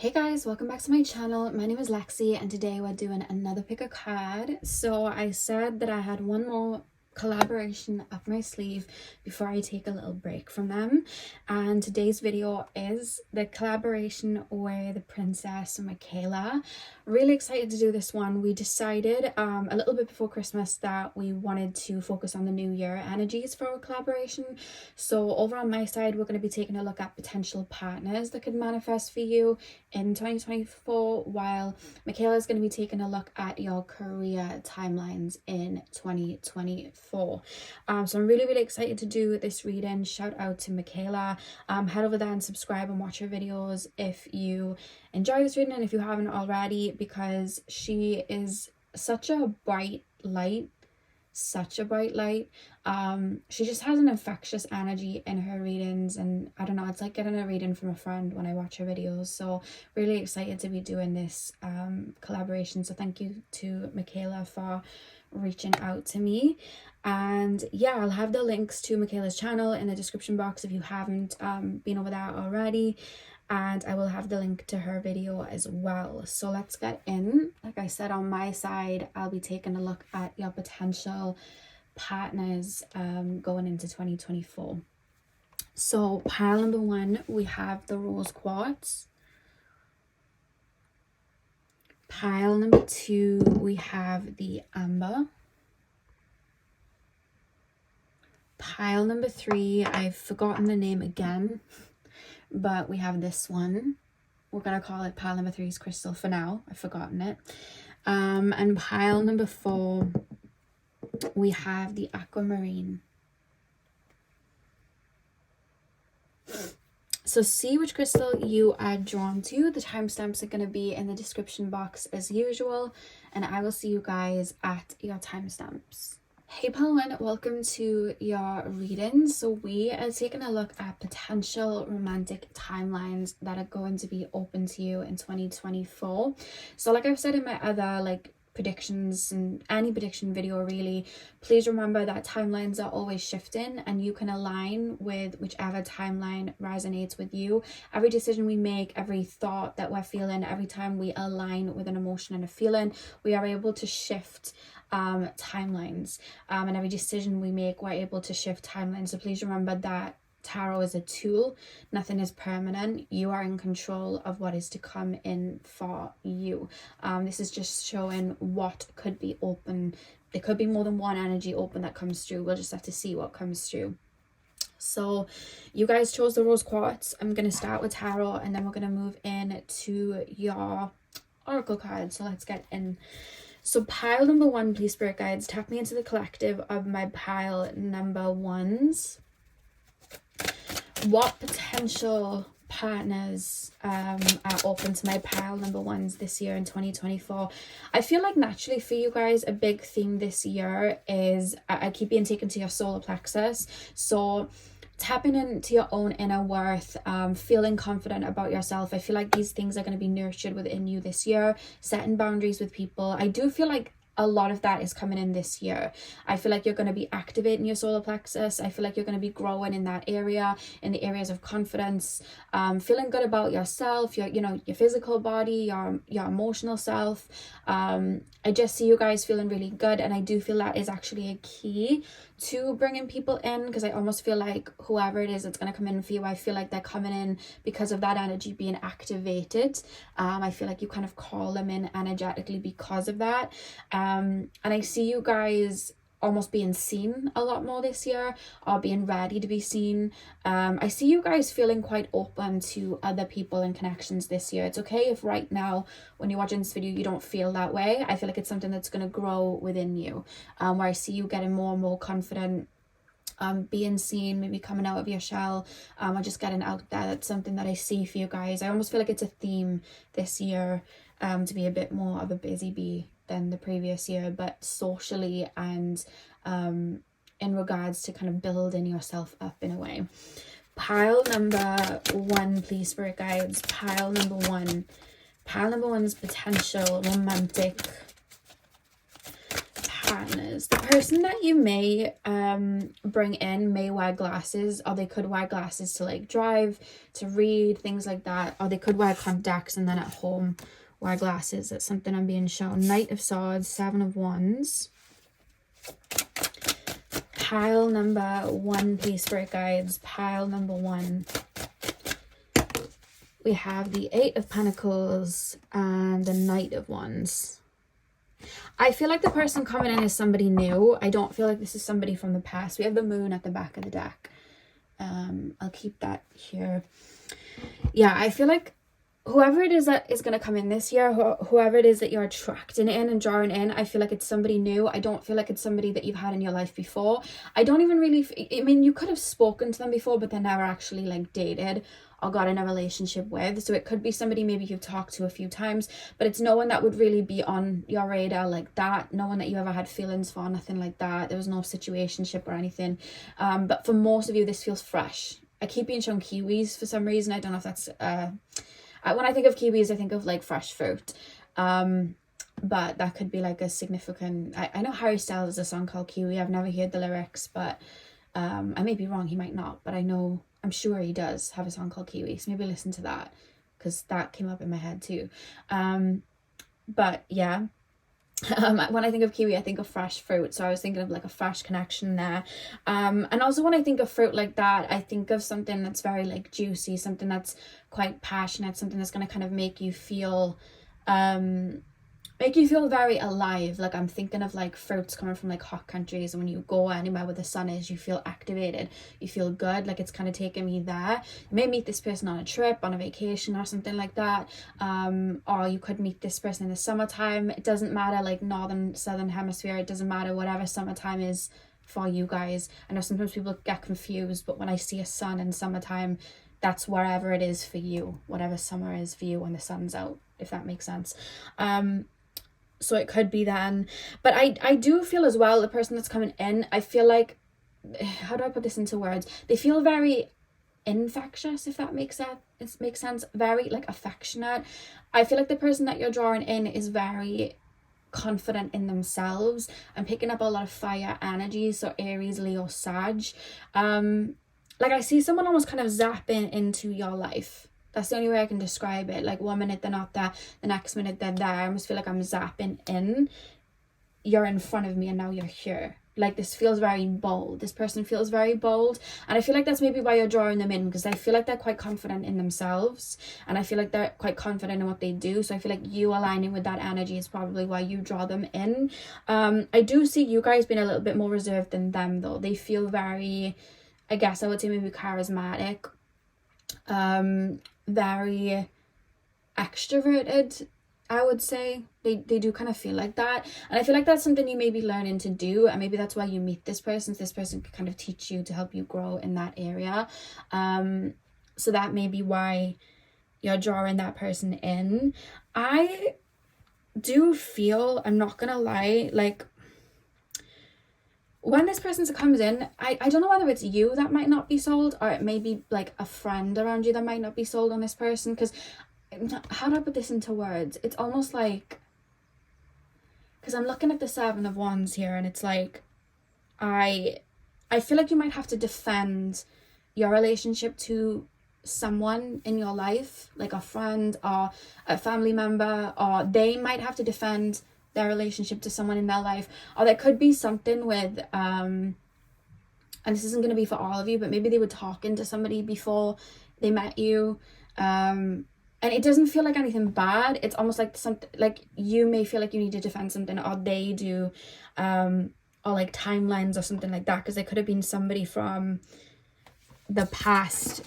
Hey guys, welcome back to my channel. My name is Lexi and today we're doing another pick a card. So I said that I had one more collaboration up my sleeve before I take a little break from them, and today's video is the collaboration with Princess Michaela. Really excited to do this one. We decided a little bit before Christmas that we wanted to focus on the new year energies for our collaboration. So over on my side, we're going to be taking a look at potential partners that could manifest for you in 2024, while Michaela is going to be taking a look at your career timelines in 2024. So I'm really excited to do this reading. Shout out to Michaela. Head over there and subscribe and watch her videos if you enjoy this reading and if you haven't already, because she is such a bright light. She just has an infectious energy in her readings, and I don't know, it's like getting a reading from a friend when I watch her videos. So really excited to be doing this collaboration. So thank you to Michaela for reaching out to me. And yeah, I'll have the links to Michaela's channel in the description box if you haven't been over there already, and I will have the link to her video as well. So let's get in. Like I said, on my side, I'll be taking a look at your potential partners going into 2024. So pile number one, we have the rose quartz. Pile number two, we have the amber. Pile number three, I've forgotten the name again, but we have this one. We're going to call it pile number three's crystal for now. I've forgotten it. And pile number four, we have the aquamarine. So see which crystal you are drawn to. The timestamps are going to be in the description box as usual, and I will see you guys at your timestamps. Hey pile one, welcome to your reading. So we are taking a look at potential romantic timelines that are going to be open to you in 2024. So like I've said in my other predictions and any prediction video really, please remember that timelines are always shifting and you can align with whichever timeline resonates with you. Every decision we make, every thought that we're feeling, every time we align with an emotion and a feeling, we are able to shift timelines, and every decision we make, we're able to shift timelines. So please remember that tarot is a tool. Nothing is permanent. You are in control of what is to come in for you. This is just showing what could be open. There could be more than one energy open that comes through. We'll just have to see what comes through. So you guys chose the rose quartz. I'm going to start with tarot and then we're going to move in to your oracle cards. So let's get in. So pile number one, please spirit guides, tap me into the collective of my pile number ones. What potential partners are open to my pile number ones this year in 2024? I feel like naturally for you guys, a big theme this year is I keep being taken to your solar plexus. So tapping into your own inner worth, feeling confident about yourself. I feel like these things are going to be nurtured within you this year. Setting boundaries with people. I do feel like a lot of that is coming in this year. I feel like you're going to be activating your solar plexus. I feel like you're going to be growing in that area, in the areas of confidence, feeling good about yourself, your physical body, your emotional self. I just see you guys feeling really good, and I do feel that is actually a key to bringing people in, because I almost feel like whoever it is that's going to come in for you, I feel like they're coming in because of that energy being activated. I feel like you kind of call them in energetically because of that. And I see you guys almost being seen a lot more this year, or being ready to be seen. I see you guys feeling quite open to other people and connections this year. It's okay if right now when you're watching this video you don't feel that way. I feel like it's something that's going to grow within you, where I see you getting more and more confident, being seen, maybe coming out of your shell, or just getting out there. That's something that I see for you guys. I almost feel like it's a theme this year, to be a bit more of a busy bee than the previous year, but socially and in regards to kind of building yourself up in a way. Pile number one, please spirit guides. Pile number one. Pile number one's potential romantic partners. The person that you may bring in may wear glasses, or they could wear glasses to like drive, to read, things like that, or they could wear contacts and then at home wear glasses. That's something I'm being shown. Knight of Swords, Seven of Wands. Pile number 1, please, Spirit Guides. Pile number 1. We have the Eight of Pentacles and the Knight of Wands. I feel like the person coming in is somebody new. I don't feel like this is somebody from the past. We have the Moon at the back of the deck. I'll keep that here. Yeah, I feel like whoever it is that is going to come in this year, whoever it is that you're attracting in and drawing in, I feel like it's somebody new. I don't feel like it's somebody that you've had in your life before. I don't even really, I mean, you could have spoken to them before, but they never actually like dated or got in a relationship with. So it could be somebody maybe you've talked to a few times, but it's no one that would really be on your radar like that. No one that you ever had feelings for, nothing like that. There was no situationship or anything. But for most of you, this feels fresh. I keep being shown kiwis for some reason. I don't know if that's... when I think of kiwis, I think of like fresh fruit. But that could be like a significant... I know Harry Styles has a song called Kiwi. I've never heard the lyrics, but I may be wrong. He might not, but I'm sure he does have a song called Kiwi. So maybe listen to that, because that came up in my head too. But yeah. When I think of kiwi, I think of fresh fruit. So I was thinking of like a fresh connection there. And also when I think of fruit like that, I think of something that's very like juicy, something that's quite passionate, something that's going to kind of make you feel very alive. Like I'm thinking of like fruits coming from like hot countries, and when you go anywhere where the sun is, you feel activated, you feel good. Like it's kind of taking me there. You may meet this person on a trip, on a vacation or something like that, or you could meet this person in the summertime. It doesn't matter, like northern, southern hemisphere, it doesn't matter, whatever summertime is for you guys. I know sometimes people get confused, but when I see a sun in summertime, that's wherever it is for you, whatever summer is for you when the sun's out, if that makes sense. So it could be then. But I do feel as well, the person that's coming in, I feel like, how do I put this into words? They feel very infectious, if that makes sense. Very like affectionate. I feel like the person that you're drawing in is very confident in themselves. I'm picking up a lot of fire energy, so Aries, Leo, Sag. Like I see someone almost kind of zapping into your life. That's the only way I can describe it. Like 1 minute they're not there, the next minute they're there. I almost feel like I'm zapping in. You're in front of me and now you're here. Like this feels very bold. This person feels very bold. And I feel like that's maybe why you're drawing them in, because I feel like they're quite confident in themselves. And I feel like they're quite confident in what they do. So I feel like you aligning with that energy is probably why you draw them in. I do see you guys being a little bit more reserved than them though. They feel very, I guess I would say maybe charismatic. Very extroverted, I would say. They do kind of feel like that, and I feel like that's something you may be learning to do, and maybe that's why you meet this person. So this person can kind of teach you to help you grow in that area. So that may be why you're drawing that person in. I do feel, I'm not gonna lie, like when this person comes in, I don't know whether it's you that might not be sold, or it may be like a friend around you that might not be sold on this person. Because how do I put this into words? It's almost like, because I'm looking at the Seven of Wands here, and it's like I feel like you might have to defend your relationship to someone in your life, like a friend or a family member, or they might have to defend their relationship to someone in their life. Or there could be something with and this isn't going to be for all of you, but maybe they were talking to somebody before they met you, and it doesn't feel like anything bad. It's almost like something like you may feel like you need to defend something, or they do, or like timelines or something like that, because there could have been somebody from the past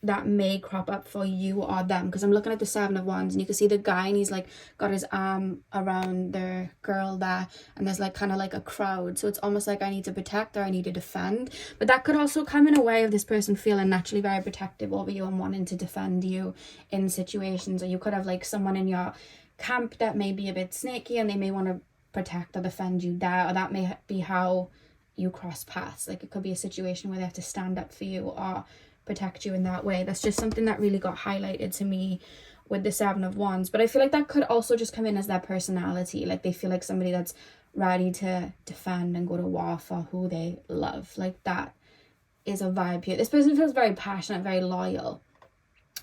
that may crop up for you or them. Because I'm looking at the Seven of Wands, and you can see the guy, and he's like got his arm around the girl there, and there's like kind of like a crowd. So it's almost like I need to protect, or I need to defend. But that could also come in a way of this person feeling naturally very protective over you and wanting to defend you in situations. Or you could have like someone in your camp that may be a bit snaky, and they may want to protect or defend you there. Or that may be how you cross paths. Like it could be a situation where they have to stand up for you or protect you in that way. That's just something that really got highlighted to me with the Seven of Wands. But I feel like that could also just come in as their personality. Like they feel like somebody that's ready to defend and go to war for who they love. Like that is a vibe here. This person feels very passionate, very loyal.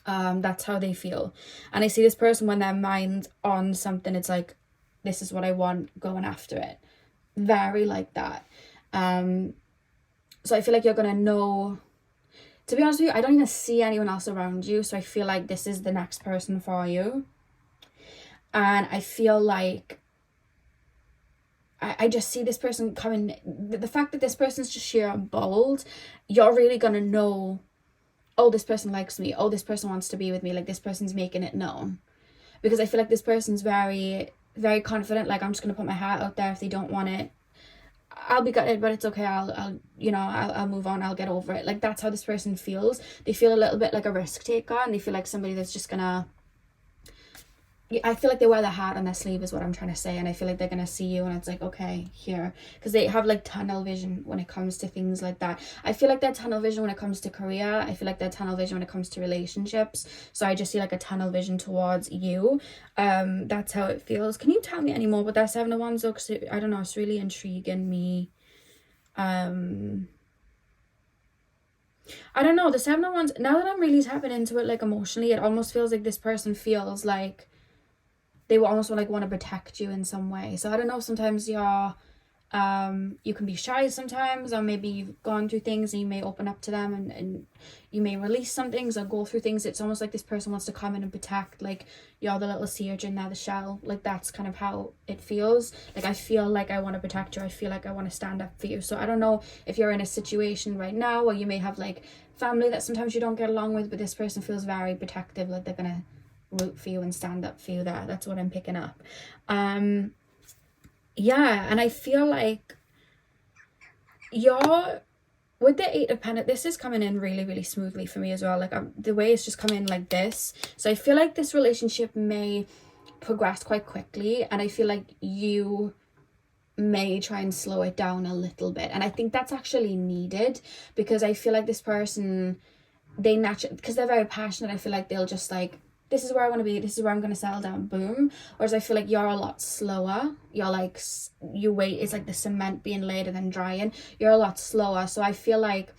That's how they feel. And I see this person, when their mind's on something, it's like, this is what I want, going after it. Very like that. So I feel like you're gonna know, to be honest with you, I don't even see anyone else around you, so I feel like this is the next person for you. And I feel like I just see this person coming, the fact that this person's just sheer and bold, you're really gonna know, oh, this person likes me, oh, this person wants to be with me, like this person's making it known. Because I feel like this person's very, very confident, like I'm just gonna put my heart out there. If they don't want it, I'll be gutted, but it's okay, I'll move on, I'll get over it. Like that's how this person feels. They feel a little bit like a risk taker, and they feel like somebody that's just gonna, I feel like they wear their heart on their sleeve is what I'm trying to say. And I feel like they're gonna see you and it's like, okay, here, because they have like tunnel vision when it comes to things like that. I feel like they're tunnel vision when it comes to career. I feel like they're tunnel vision when it comes to relationships. So I just see like a tunnel vision towards you. That's how it feels. Can you tell me any more about that Seven of Wands though? Because I don't know, it's really intriguing me. I don't know, the Seven of Wands, now that I'm really tapping into it like emotionally, it almost feels like this person feels like they will almost like want to protect you in some way. So I don't know, sometimes you're you can be shy sometimes, or maybe you've gone through things and you may open up to them, and you may release some things or go through things. It's almost like this person wants to come in and protect, like you're the little sea urchin, they're the shell. Like that's kind of how it feels. Like I feel like I want to protect you, I feel like I want to stand up for you. So I don't know if you're in a situation right now where you may have like family that sometimes you don't get along with, but this person feels very protective, like they're gonna root for you and stand up for you. That's what I'm picking up. Yeah, and I feel like you're with the Eight of Pentacles, this is coming in really, really smoothly for me as well. Like the way it's just coming in like this. So I feel like this relationship may progress quite quickly, and I feel like you may try and slow it down a little bit. And I think that's actually needed, because I feel like this person, they naturally, because they're very passionate, I feel like they'll just like, this is where I want to be, this is where I'm going to settle down, boom. Whereas I feel like you're a lot slower. You're like, you wait, it's like the cement being laid and then drying. You're a lot slower. So I feel like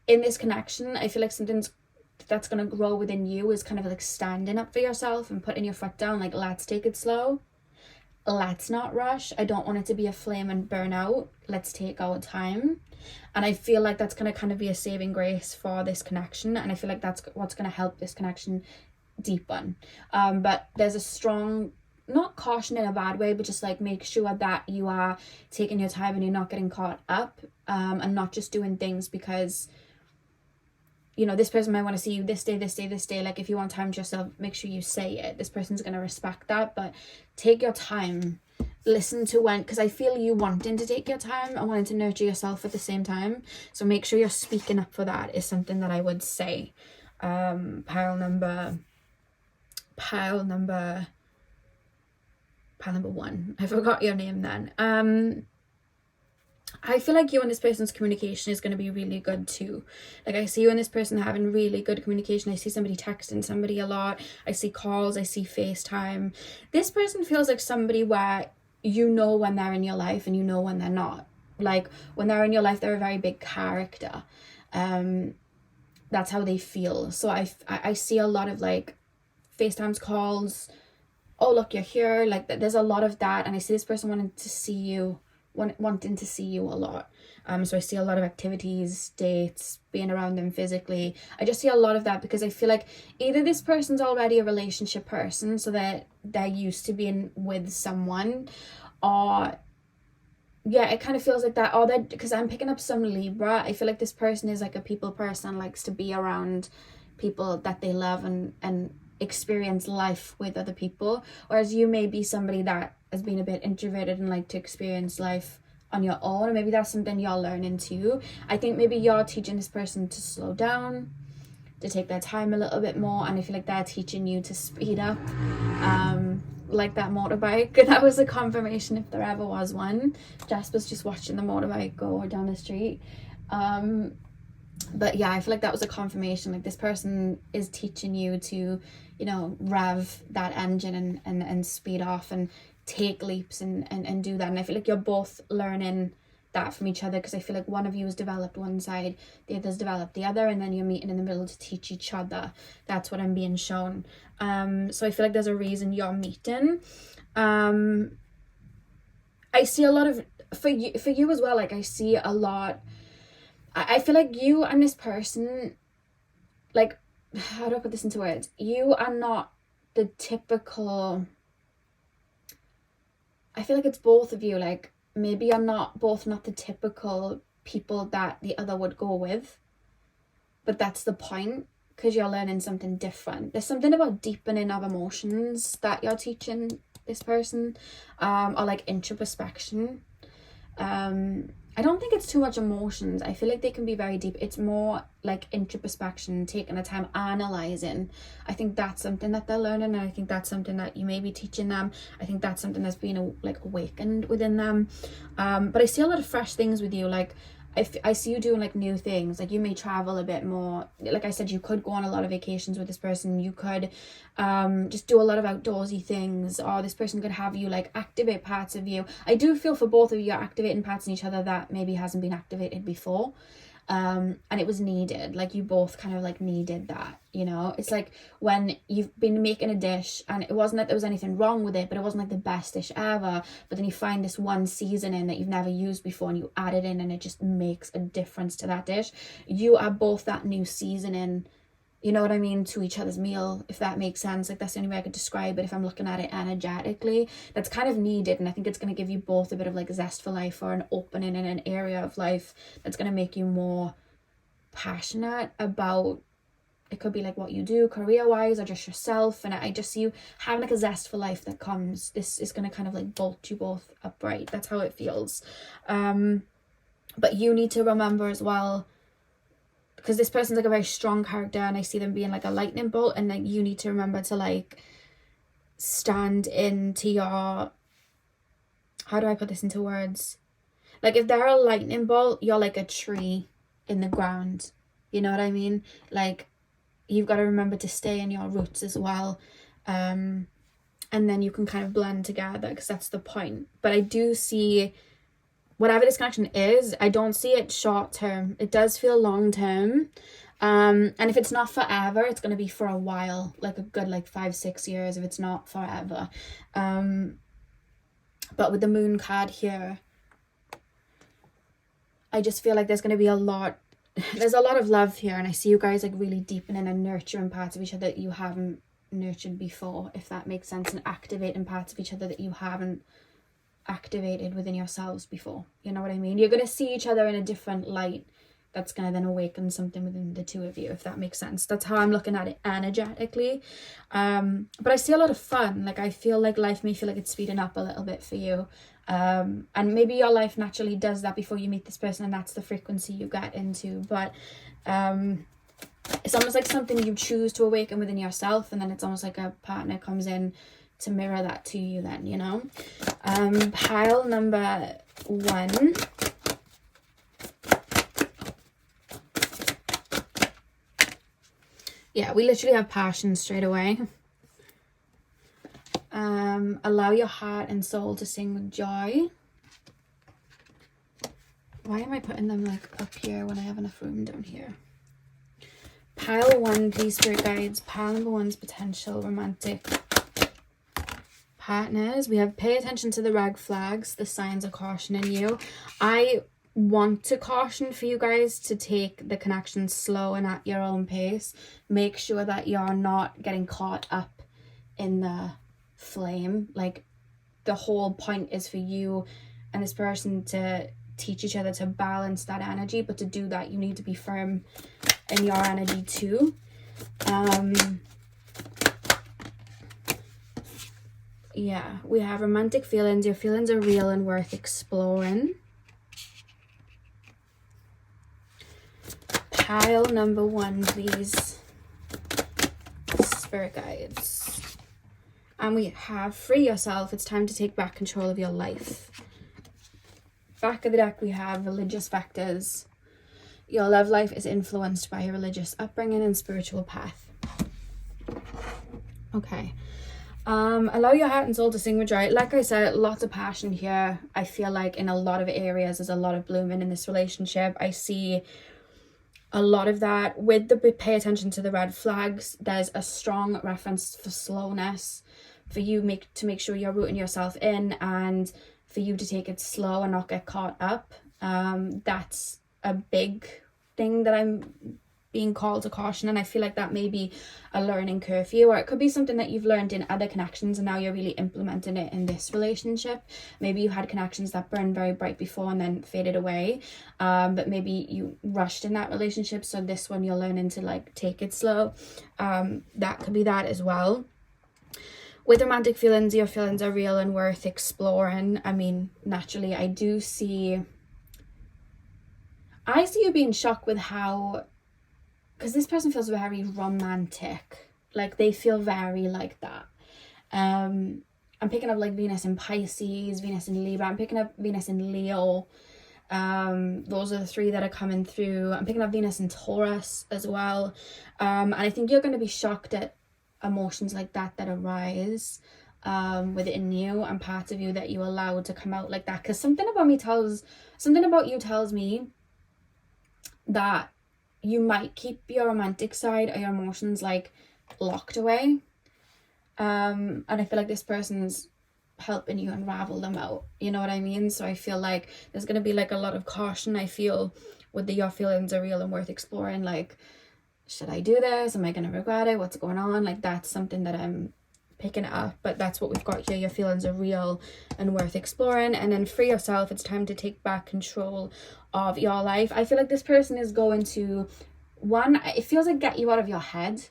in this connection, I feel like something that's going to grow within you is kind of like standing up for yourself and putting your foot down, like, let's take it slow. Let's not rush. I don't want it to be a flame and burn out. Let's take our time. And I feel like that's going to kind of be a saving grace for this connection. And I feel like that's what's going to help this connection deepen. But there's a strong, not caution in a bad way, but just like make sure that you are taking your time and you're not getting caught up, and not just doing things because, you know, this person might want to see you this day, this day, this day. Like if you want time to yourself, make sure you say it. This person's going to respect that, but take your time. Listen to when, because I feel you wanting to take your time and wanting to nurture yourself at the same time. So make sure you're speaking up for that is something that I would say. Pile number 1. I forgot your name then. I feel like you and this person's communication is going to be really good too. Like I see you and this person having really good communication. I see somebody texting somebody a lot. I see calls. I see FaceTime. This person feels like somebody where you know when they're in your life and you know when they're not. Like when they're in your life, they're a very big character. That's how they feel. So I see a lot of like FaceTimes, calls. Oh, look, you're here. Like there's a lot of that. And I see this person wanting to see you a lot. So I see a lot of activities, dates, being around them physically. I just see a lot of that because I feel like either this person's already a relationship person, so that they're used to being with someone, or yeah, it kind of feels like that. Or that, because I'm picking up some Libra, I feel like this person is like a people person, likes to be around people that they love and experience life with other people. Whereas you may be somebody that has been a bit introverted and like to experience life on your own, and maybe that's something you're learning too. I think maybe you're teaching this person to slow down, to take their time a little bit more, and I feel like they're teaching you to speed up, like that motorbike. That was a confirmation if there ever was one. Jasper's just watching the motorbike go down the street. But yeah, I feel like that was a confirmation. Like this person is teaching you to, you know, rev that engine and speed off and take leaps and do that. And I feel like you're both learning that from each other, because I feel like one of you has developed one side, the other's developed the other, and then you're meeting in the middle to teach each other. That's what I'm being shown. So I feel like there's a reason you're meeting. I see a lot of, for you as well, like I see a lot, I feel like you and this person, like, how do I put this into words? You are not the typical, I feel like it's both of you, like, maybe you're not the typical people that the other would go with, but that's the point, because you're learning something different. There's something about deepening of emotions that you're teaching this person, or like introspection. I don't think it's too much emotions. I feel like they can be very deep. It's more like introspection, taking the time, analyzing. I think that's something that they're learning, and I think that's something that you may be teaching them. I think that's something that's being like awakened within them. But I see a lot of fresh things with you. Like I see you doing like new things. Like you may travel a bit more. Like I said, you could go on a lot of vacations with this person. You could just do a lot of outdoorsy things, or this person could have you like activate parts of you. I do feel for both of you, you're activating parts in each other that maybe hasn't been activated before. And it was needed. Like you both kind of like needed that, you know. It's like when you've been making a dish and it wasn't that there was anything wrong with it, but it wasn't like the best dish ever, but then you find this one seasoning that you've never used before and you add it in and it just makes a difference to that dish. You are both that new seasoning, you know what I mean, to each other's meal, if that makes sense. Like that's the only way I could describe it if I'm looking at it energetically. That's kind of needed, and I think it's going to give you both a bit of like zest for life, or an opening in an area of life that's going to make you more passionate about, it could be like what you do career wise or just yourself. And I just see you having like a zest for life that comes. This is going to kind of like bolt you both upright. That's how it feels. But you need to remember as well, because this person's like a very strong character and I see them being like a lightning bolt, and like you need to remember to like stand into your, how do I put this into words? Like if they're a lightning bolt, you're like a tree in the ground, you know what I mean? Like you've got to remember to stay in your roots as well, and then you can kind of blend together, because that's the point. But I do see, whatever this connection is, I don't see it short term. It does feel long term. And if it's not forever, it's going to be for a while, like a good like 5-6 years, if it's not forever. But with the moon card here, I just feel like there's going to be there's a lot of love here, and I see you guys like really deepening and nurturing parts of each other that you haven't nurtured before, if that makes sense, and activating parts of each other that you haven't activated within yourselves before, you know what I mean? You're going to see each other in a different light that's going to then awaken something within the two of you, if that makes sense. That's how I'm looking at it energetically. But I see a lot of fun. Like I feel like life may feel like it's speeding up a little bit for you, and maybe your life naturally does that before you meet this person, and that's the frequency you get into. But it's almost like something you choose to awaken within yourself, and then it's almost like a partner comes in to mirror that to you then, you know. Pile number 1. Yeah, we literally have passion straight away. Allow your heart and soul to sing with joy. Why am I putting them like up here when I have enough room down here? Pile 1, please, spirit guides. Pile number 1's potential romantic partners. We have pay attention to the red flags, the signs of caution in you. I want to caution for you guys to take the connection slow and at your own pace. Make sure that you're not getting caught up in the flame. Like the whole point is for you and this person to teach each other to balance that energy, but to do that you need to be firm in your energy too. Yeah, we have romantic feelings. Your feelings are real and worth exploring. Pile number 1, please, spirit guides. And we have free yourself. It's time to take back control of your life. Back of the deck, we have religious factors. Your love life is influenced by your religious upbringing and spiritual path. Okay. Allow your heart and soul to sing with joy. Like I said, lots of passion here. I feel like in a lot of areas there's a lot of blooming in this relationship. I see a lot of that. With the pay attention to the red flags, there's a strong reference for slowness, for you to make sure you're rooting yourself in, and for you to take it slow and not get caught up. That's a big thing that I'm being called to caution, and I feel like that may be a learning curve for you, or it could be something that you've learned in other connections and now you're really implementing it in this relationship. Maybe you had connections that burned very bright before and then faded away, but maybe you rushed in that relationship, so this one you're learning to like take it slow. That could be that as well. With romantic feelings, your feelings are real and worth exploring. I mean, naturally I see you being shocked with how, because this person feels very romantic, like they feel very like that. I'm picking up like Venus in Pisces, Venus in Libra, I'm picking up Venus in Leo. Those are the three that are coming through. I'm picking up Venus in Taurus as well. And I think you're going to be shocked at emotions like that arise within you, and parts of you that you allow to come out like that, because something about you tells me that you might keep your romantic side or your emotions like locked away, and I feel like this person's helping you unravel them out, you know what I mean? So I feel like there's going to be like a lot of caution, I feel, with your feelings are real and worth exploring. Like, should I do this? Am I going to regret it? What's going on? Like, that's something that I'm picking up, but that's what we've got here. Your feelings are real and worth exploring. And then for yourself, it's time to take back control of your life. I feel like this person is going to, it feels like get you out of your head,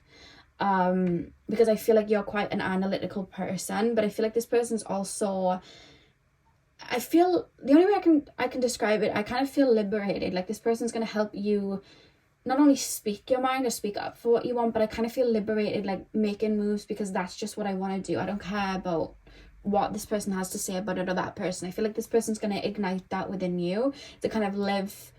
because I feel like you're quite an analytical person, but I feel like this person's also, I feel the only way I can describe it, I kind of feel liberated. Like this person's going to help you not only speak your mind or speak up for what you want, but I kind of feel liberated, like making moves because that's just what I want to do. I don't care about what this person has to say about it or that person. I feel like this person's going to ignite that within you to kind of live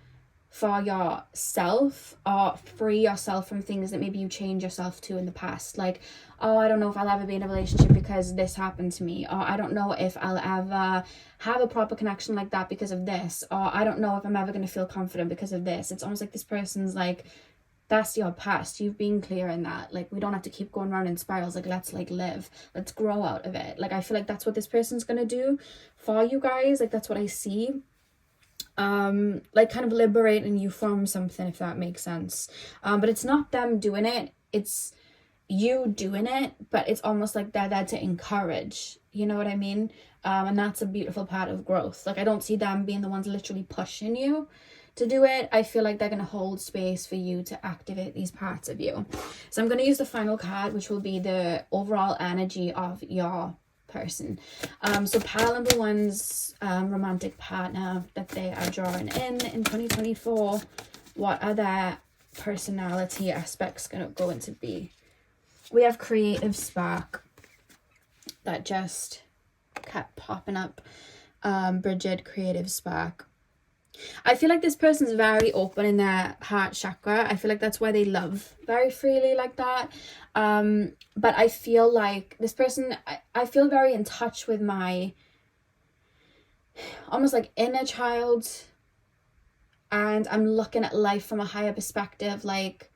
for yourself or free yourself from things that maybe you change yourself to in the past. Like, oh, I don't know if I'll ever be in a relationship because this happened to me, or I don't know if I'll ever have a proper connection like that because of this, or I don't know if I'm ever going to feel confident because of this. It's almost like this person's like, that's your past, you've been clear in that. Like, we don't have to keep going around in spirals. Like, let's like live, let's grow out of it. Like, I feel like that's what this person's going to do for you guys. Like, that's what I see. Like kind of liberating you from something, if that makes sense. But it's not them doing it, it's you doing it, but it's almost like they're there to encourage, you know what I mean? And that's a beautiful part of growth. Like, I don't see them being the ones literally pushing you to do it. I feel like they're going to hold space for you to activate these parts of you. So I'm going to use the final card, which will be the overall energy of your person. So pile number one's romantic partner that they are drawing in 2024. What are their personality aspects going to be? We have creative spark that just kept popping up. Bridget, creative spark. I feel like this person's very open in their heart chakra. I feel like that's why they love very freely like that. But I feel like this person, I feel very in touch with my almost like inner child, and I'm looking at life from a higher perspective. Like,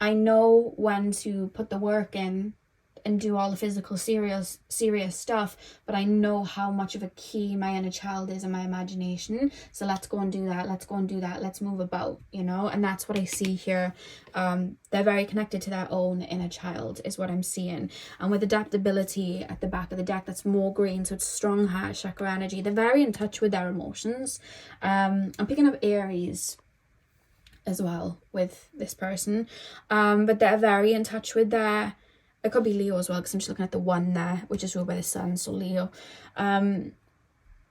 I know when to put the work in and do all the physical serious stuff, but I know how much of a key my inner child is in my imagination. So let's go and do that, let's move about, you know. And that's what I see here. They're very connected to their own inner child is what I'm seeing. And with adaptability at the back of the deck, that's more green, so it's strong heart chakra energy. They're very in touch with their emotions. I'm picking up Aries as well with this person, but they're very in touch with their, it could be Leo as well, because I'm just looking at the one there, which is ruled by the sun, so Leo. An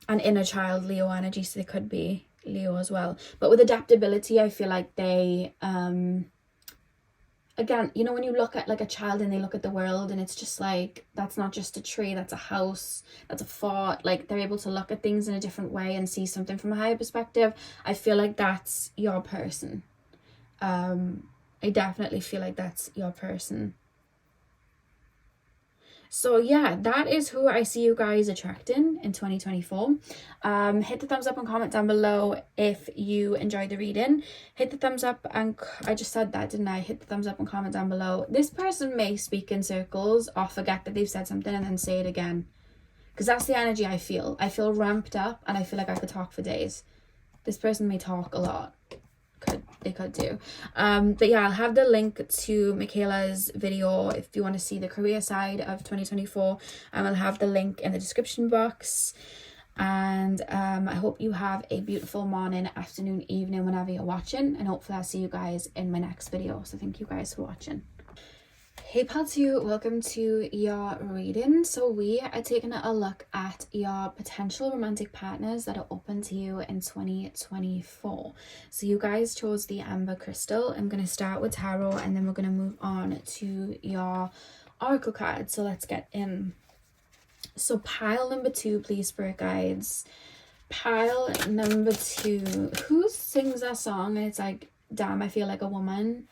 inner child, Leo energy, so they could be Leo as well. But with adaptability, I feel like they again, you know, when you look at like a child and they look at the world and it's just like, that's not just a tree, that's a house, that's a fort. Like, they're able to look at things in a different way and see something from a higher perspective. I feel like that's your person. I definitely feel like that's your person. So yeah, that is who I see you guys attracting in 2024. Hit the thumbs up and comment down below if you enjoyed the reading. Hit the thumbs up, and I just said that, didn't I? Hit the thumbs up and comment down below. This person may speak in circles or forget that they've said something and then say it again, because that's the energy I feel. I feel ramped up and I feel like I could talk for days. This person may talk a lot. They could do. But yeah, I'll have the link to Michaela's video if you want to see the career side of 2024. I'll have the link in the description box. And I hope you have a beautiful morning, afternoon, evening, whenever you're watching, and hopefully I'll see you guys in my next video. So thank you guys for watching. Hey pal 2, welcome to your reading. So we are taking a look at your potential romantic partners that are open to you in 2024. So you guys chose the Amber Crystal. I'm going to start with tarot and then we're going to move on to your oracle cards. So let's get in. So pile number 2, please, spirit guides. Pile number 2. Who sings that song and it's like, damn, I feel like a woman?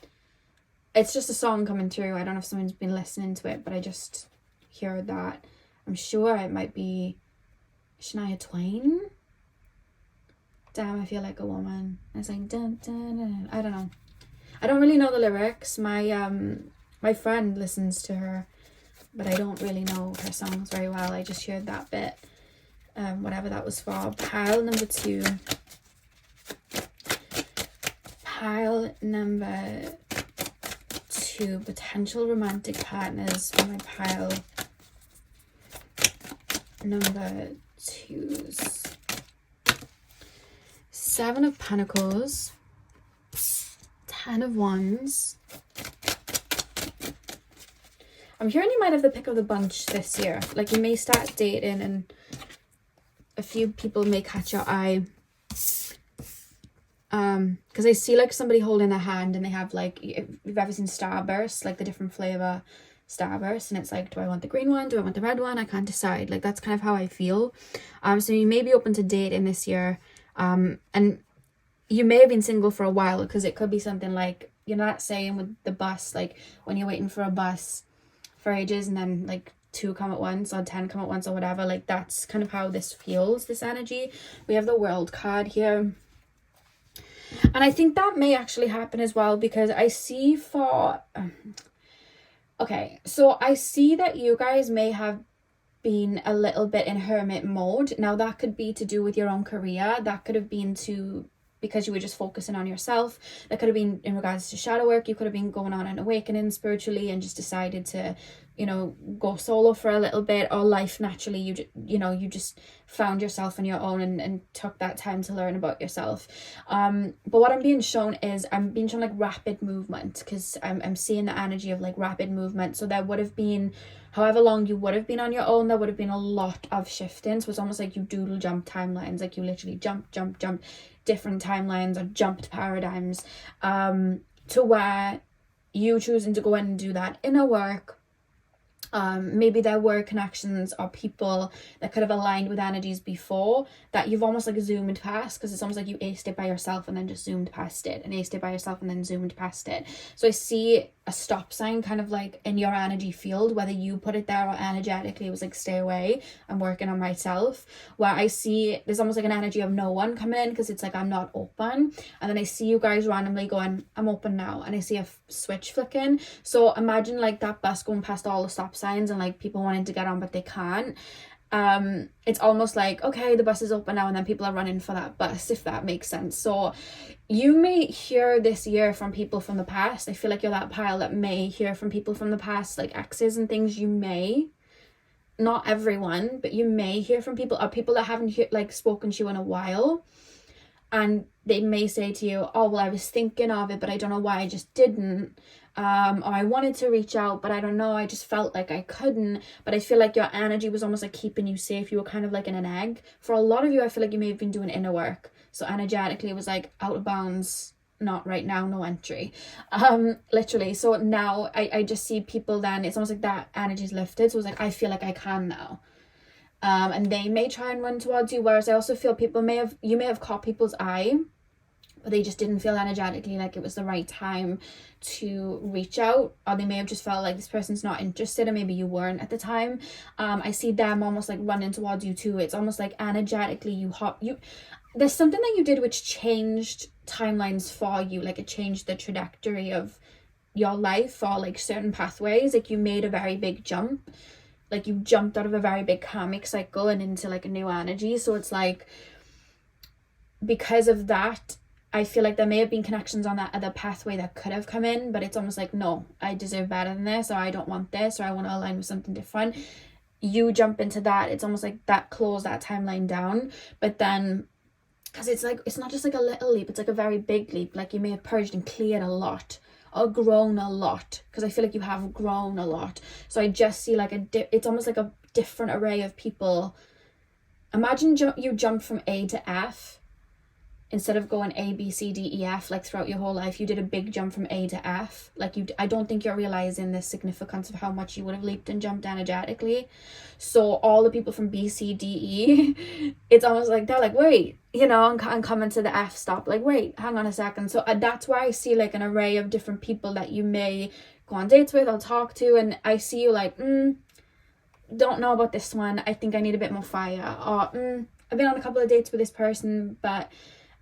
It's just a song coming through. I don't know if someone's been listening to it, but I just heard that. I'm sure it might be Shania Twain. Damn, I feel like a woman. It's like, dun, dun, dun. I don't know. I don't really know the lyrics. My friend listens to her, but I don't really know her songs very well. I just heard that bit. Whatever that was for. Pile number 2. Pile number 2, potential romantic partners for my pile number 2s. 7 of Pentacles, 10 of Wands. I'm hearing you might have the pick of the bunch this year. Like, you may start dating and a few people may catch your eye. Because I see like somebody holding a hand and they have like, if you've ever seen Starburst, like the different flavor Starburst, and it's like, do I want the green one, do I want the red one? I can't decide. Like, that's kind of how I feel. So you may be open to dating this year, and you may have been single for a while, because it could be something like, you know that saying with the bus, like when you're waiting for a bus for ages and then like 2 come at once or 10 come at once or whatever. Like, that's kind of how this feels, this energy. We have the World card here. And I think that may actually happen as well, because I see for... okay, so I see that you guys may have been a little bit in hermit mode. Now, that could be to do with your own career. That could have been because you were just focusing on yourself. That could have been in regards to shadow work. You could have been going on an awakening spiritually and just decided to, you know, go solo for a little bit, or life naturally, you just found yourself on your own and took that time to learn about yourself. But what I'm being shown is, I'm being shown like rapid movement, because I'm seeing the energy of like rapid movement. So there would have been, however long you would have been on your own, there would have been a lot of shifting. So it's almost like you doodle jump timelines, like you literally jump different timelines or jumped paradigms, to where you choosing to go in and do that inner work. Maybe there were connections or people that could have aligned with energies before that you've almost like zoomed past, because it's almost like you aced it by yourself and then just zoomed past it, and aced it by yourself and then zoomed past it. So I see a stop sign kind of like in your energy field, whether you put it there or energetically it was like, stay away, I'm working on myself. Where I see there's almost like an energy of no one coming in, because it's like, I'm not open. And then I see you guys randomly going, I'm open now, and I see a switch flicking. So imagine like that bus going past all the stop signs and like people wanting to get on but they can't. It's almost like, okay, the bus is open now, and then people are running for that bus, if that makes sense. So you may hear this year from people from the past. I feel like you're that pile that may hear from people from the past, like exes and things. You may, not everyone, but you may hear from people, or people that haven't spoken to you in a while, and they may say to you, oh, well, I was thinking of it, but I don't know why I just didn't. Or I wanted to reach out, but I don't know, I just felt like I couldn't. But I feel like your energy was almost like keeping you safe. You were kind of like in an egg. For a lot of you, I feel like you may have been doing inner work. So energetically, it was like out of bounds, not right now, no entry. Literally. So now I just see people, then it's almost like that energy's lifted. So it's like, I feel like I can now. And they may try and run towards you, whereas I also feel you may have caught people's eye, but they just didn't feel energetically like it was the right time to reach out, or they may have just felt like this person's not interested, or maybe you weren't at the time. I see them almost like running towards you too. It's almost like energetically there's something that you did which changed timelines for you, like it changed the trajectory of your life, or like certain pathways. Like you made a very big jump, like you jumped out of a very big karmic cycle and into like a new energy. So it's like, because of that, I feel like there may have been connections on that other pathway that could have come in, but it's almost like, no, I deserve better than this, or I don't want this, or I want to align with something different. You jump into that. It's almost like that closed that timeline down. But then, because it's like, it's not just like a little leap, it's like a very big leap. Like you may have purged and cleared a lot, or grown a lot, because I feel like you have grown a lot. So I just see like it's almost like a different array of people. Imagine you jump from A to F. Instead of going A, B, C, D, E, F, like throughout your whole life, you did a big jump from A to F. Like I don't think you're realizing the significance of how much you would have leaped and jumped energetically. So all the people from B, C, D, E, it's almost like they're like, wait, I'm coming to the F stop. Like, wait, hang on a second. So that's why I see like an array of different people that you may go on dates with or talk to. And I see you like, don't know about this one. I think I need a bit more fire. Or, I've been on a couple of dates with this person, but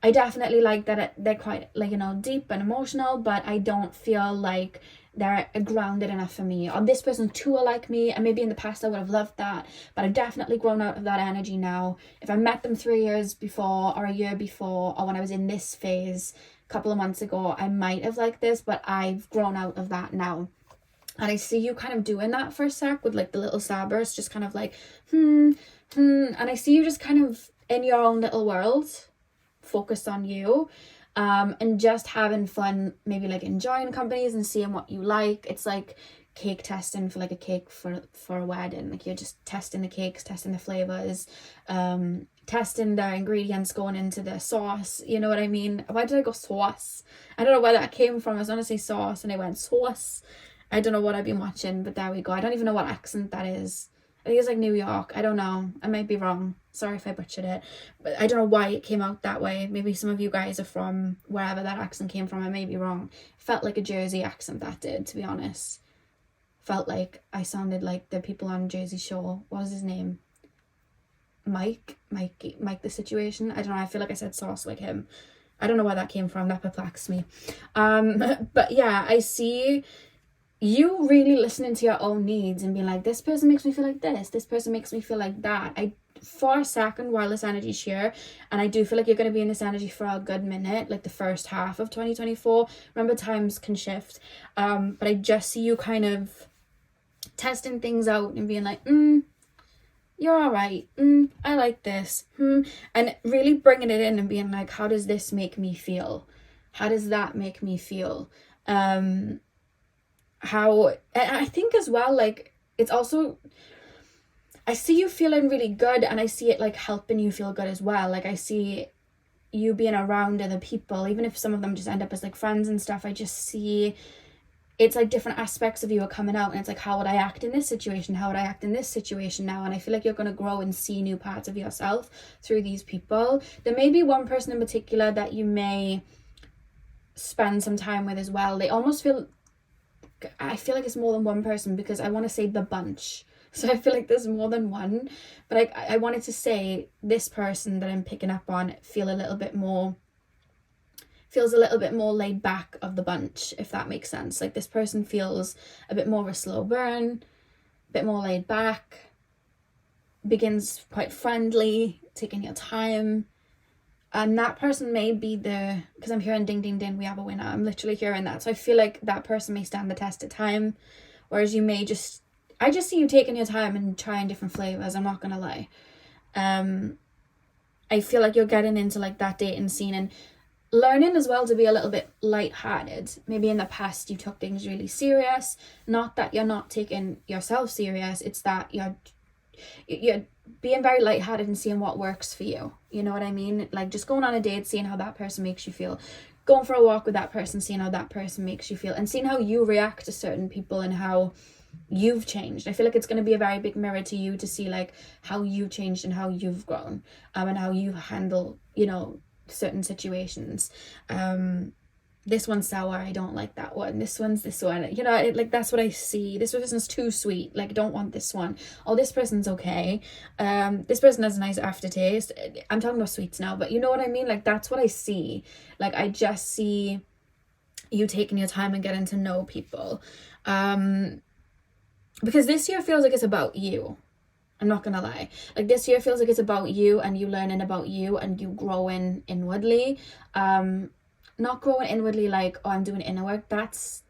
I definitely like that they're quite like, deep and emotional, but I don't feel like they're grounded enough for me. Or this person's too like me, and maybe in the past I would have loved that, but I've definitely grown out of that energy now. If I met them 3 years before, or a year before, or when I was in this phase a couple of months ago, I might have liked this, but I've grown out of that now. And I see you kind of doing that for a sec with like the little starburst, just kind of like, and I see you just kind of in your own little world, focused on you, and just having fun, maybe like enjoying companies and seeing what you like. It's like cake testing for like a cake for a wedding. Like you're just testing the cakes, testing the flavors, testing the ingredients going into the sauce. You know what I mean? Why did I go sauce? I don't know where that came from. I was going to say sauce and I went sauce. I don't know what I've been watching, but there we go. I don't even know what accent that is. I think it's like New York. I don't know. I might be wrong. Sorry if I butchered it. But I don't know why it came out that way. Maybe some of you guys are from wherever that accent came from. I may be wrong. It felt like a Jersey accent, that did, to be honest. Felt like I sounded like the people on Jersey Shore. What was his name? Mike the Situation. I don't know. I feel like I said sauce like him. I don't know where that came from. That perplexed me. But yeah, I see you really listening to your own needs and being like, this person makes me feel like this person makes me feel like that. For a second, while this energy's here, and I do feel like you're going to be in this energy for a good minute, like the first half of 2024. Remember, times can shift, but I just see you kind of testing things out and being like, you're all right, I like this, and really bringing it in and being like, how does this make me feel? How does that make me feel? How, and I think as well, like, it's also, I see you feeling really good, and I see it like helping you feel good as well. Like I see you being around other people, even if some of them just end up as like friends and stuff. I just see it's like different aspects of you are coming out, and it's like, how would I act in this situation? How would I act in this situation now? And I feel like you're going to grow and see new parts of yourself through these people. There may be one person in particular that you may spend some time with as well. They almost feel, I feel like it's more than one person, because I want to say the bunch. So I feel like there's more than one, but I wanted to say this person that I'm picking up on feels a little bit more laid back of the bunch, if that makes sense. Like this person feels a bit more of a slow burn, a bit more laid back, begins quite friendly, taking your time. And that person may be because I'm hearing ding, ding, ding, we have a winner. I'm literally hearing that. So I feel like that person may stand the test of time. Whereas you may I just see you taking your time and trying different flavors. I'm not going to lie. I feel like you're getting into like that dating scene and learning as well to be a little bit lighthearted. Maybe in the past you took things really serious. Not that you're not taking yourself serious. It's that you're being very lighthearted and seeing what works for you. You know what I mean? Like just going on a date, seeing how that person makes you feel. going for a walk with that person, seeing how that person makes you feel, and seeing how you react to certain people and how you've changed. I feel like it's going to be a very big mirror to you to see like how you've changed and how you've grown, and how you handle, you know, certain situations. This one's sour, I don't like that one. This one, you know, like that's what I see. This person's too sweet, like I don't want this one. Oh, this person's okay. This person has a nice aftertaste. I'm talking about sweets now, but you know what I mean? Like that's what I see. Like I just see you taking your time and getting to know people. Because this year feels like it's about you. I'm not gonna lie. Like this year feels like it's about you and you learning about you and you growing inwardly. Not growing inwardly like, oh, I'm doing inner work. That's,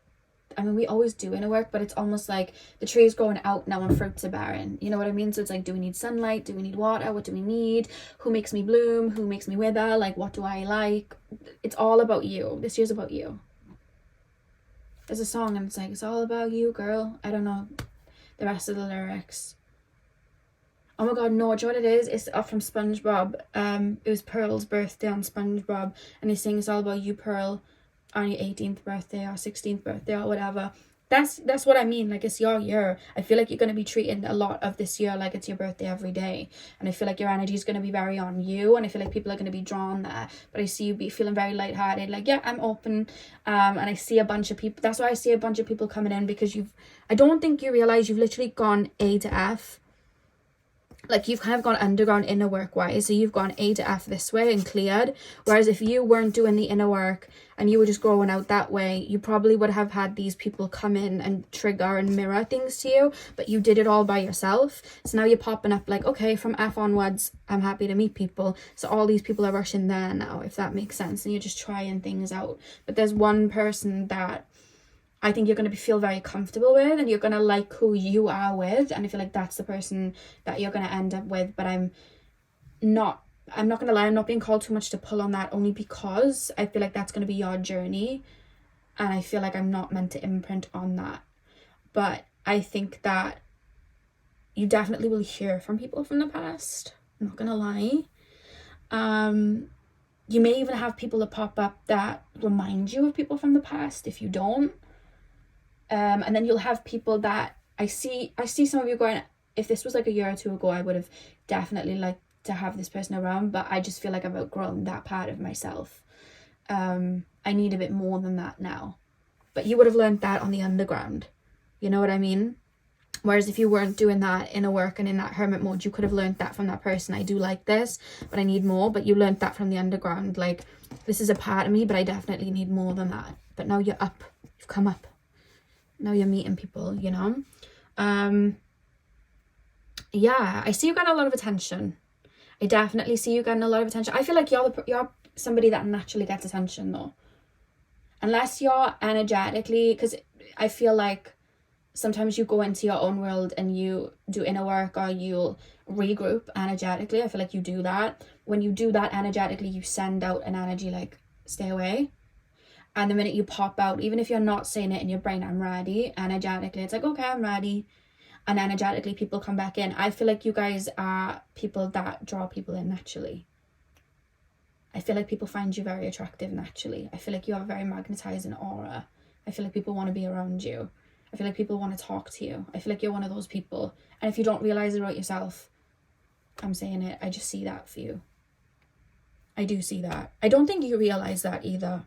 I mean, we always do inner work, but it's almost like the tree is growing out now and fruits are barren. You know what I mean? So it's like, do we need sunlight? Do we need water? What do we need? Who makes me bloom? Who makes me wither? Like, what do I like? It's all about you. This year's about you. There's a song and it's like, it's all about you, girl. I don't know the rest of the lyrics. Oh my god, no, do you know what it is? It's up from SpongeBob. It was Pearl's birthday on SpongeBob, and they sing It's All About You, Pearl, on your 18th birthday or 16th birthday or whatever. That's what I mean. Like, it's your year. I feel like you're going to be treating a lot of this year like it's your birthday every day, and I feel like your energy is going to be very on you, and I feel like people are going to be drawn there. But I see you be feeling very lighthearted, like, yeah, I'm open, and I see a bunch of people. That's why I see a bunch of people coming in, because I don't think you realize you've literally gone A to F. Like, you've kind of gone underground inner work wise, so you've gone A to F this way and cleared. Whereas if you weren't doing the inner work and you were just growing out that way, you probably would have had these people come in and trigger and mirror things to you, but you did it all by yourself. So now you're popping up like, okay, from F onwards, I'm happy to meet people. So all these people are rushing there now, if that makes sense, and you're just trying things out. But there's one person that I think you're going to feel very comfortable with, and you're going to like who you are with, and I feel like that's the person that you're going to end up with. But I'm not going to lie, I'm not being called too much to pull on that, only because I feel like that's going to be your journey, and I feel like I'm not meant to imprint on that. But I think that you definitely will hear from people from the past, I'm not going to lie. You may even have people that pop up that remind you of people from the past if you don't. And then you'll have people that I see some of you going, if this was like a year or two ago, I would have definitely liked to have this person around, but I just feel like I've outgrown that part of myself. I need a bit more than that now. But you would have learned that on the underground. You know what I mean? Whereas if you weren't doing that inner work and in that hermit mode, you could have learned that from that person. I do like this, but I need more. But you learned that from the underground. Like, this is a part of me, but I definitely need more than that. But now you're up. You've come up. Now you're meeting people, you know. Yeah, I see you getting a lot of attention. I definitely see you getting a lot of attention. I feel like you're somebody that naturally gets attention though, unless you're energetically, because I feel like sometimes you go into your own world and you do inner work, or you'll regroup energetically. I feel like you do that. When you do that energetically, you send out an energy like, stay away. And the minute you pop out, even if you're not saying it in your brain, I'm ready, energetically, it's like, okay, I'm ready. And energetically, people come back in. I feel like you guys are people that draw people in naturally. I feel like people find you very attractive naturally. I feel like you have a very magnetizing aura. I feel like people want to be around you. I feel like people want to talk to you. I feel like you're one of those people. And if you don't realize it about yourself, I'm saying it, I just see that for you. I do see that. I don't think you realize that either.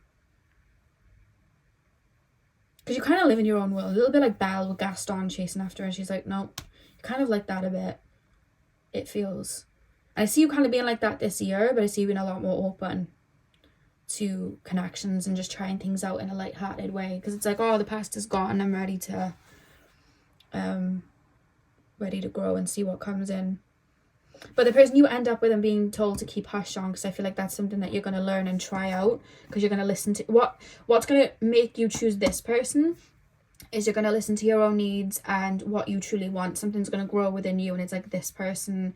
Because you kind of live in your own world. A little bit like Belle with Gaston chasing after her. And she's like, no, kind of like that a bit. It feels. I see you kind of being like that this year, but I see you being a lot more open to connections and just trying things out in a light-hearted way. Because it's like, oh, the past is gone. I'm ready to grow and see what comes in. But the person you end up with and being told to keep hush on, because I feel like that's something that you're going to learn and try out, because you're going to listen to what's going to make you choose this person is you're going to listen to your own needs and what you truly want. Something's going to grow within you, and it's like, this person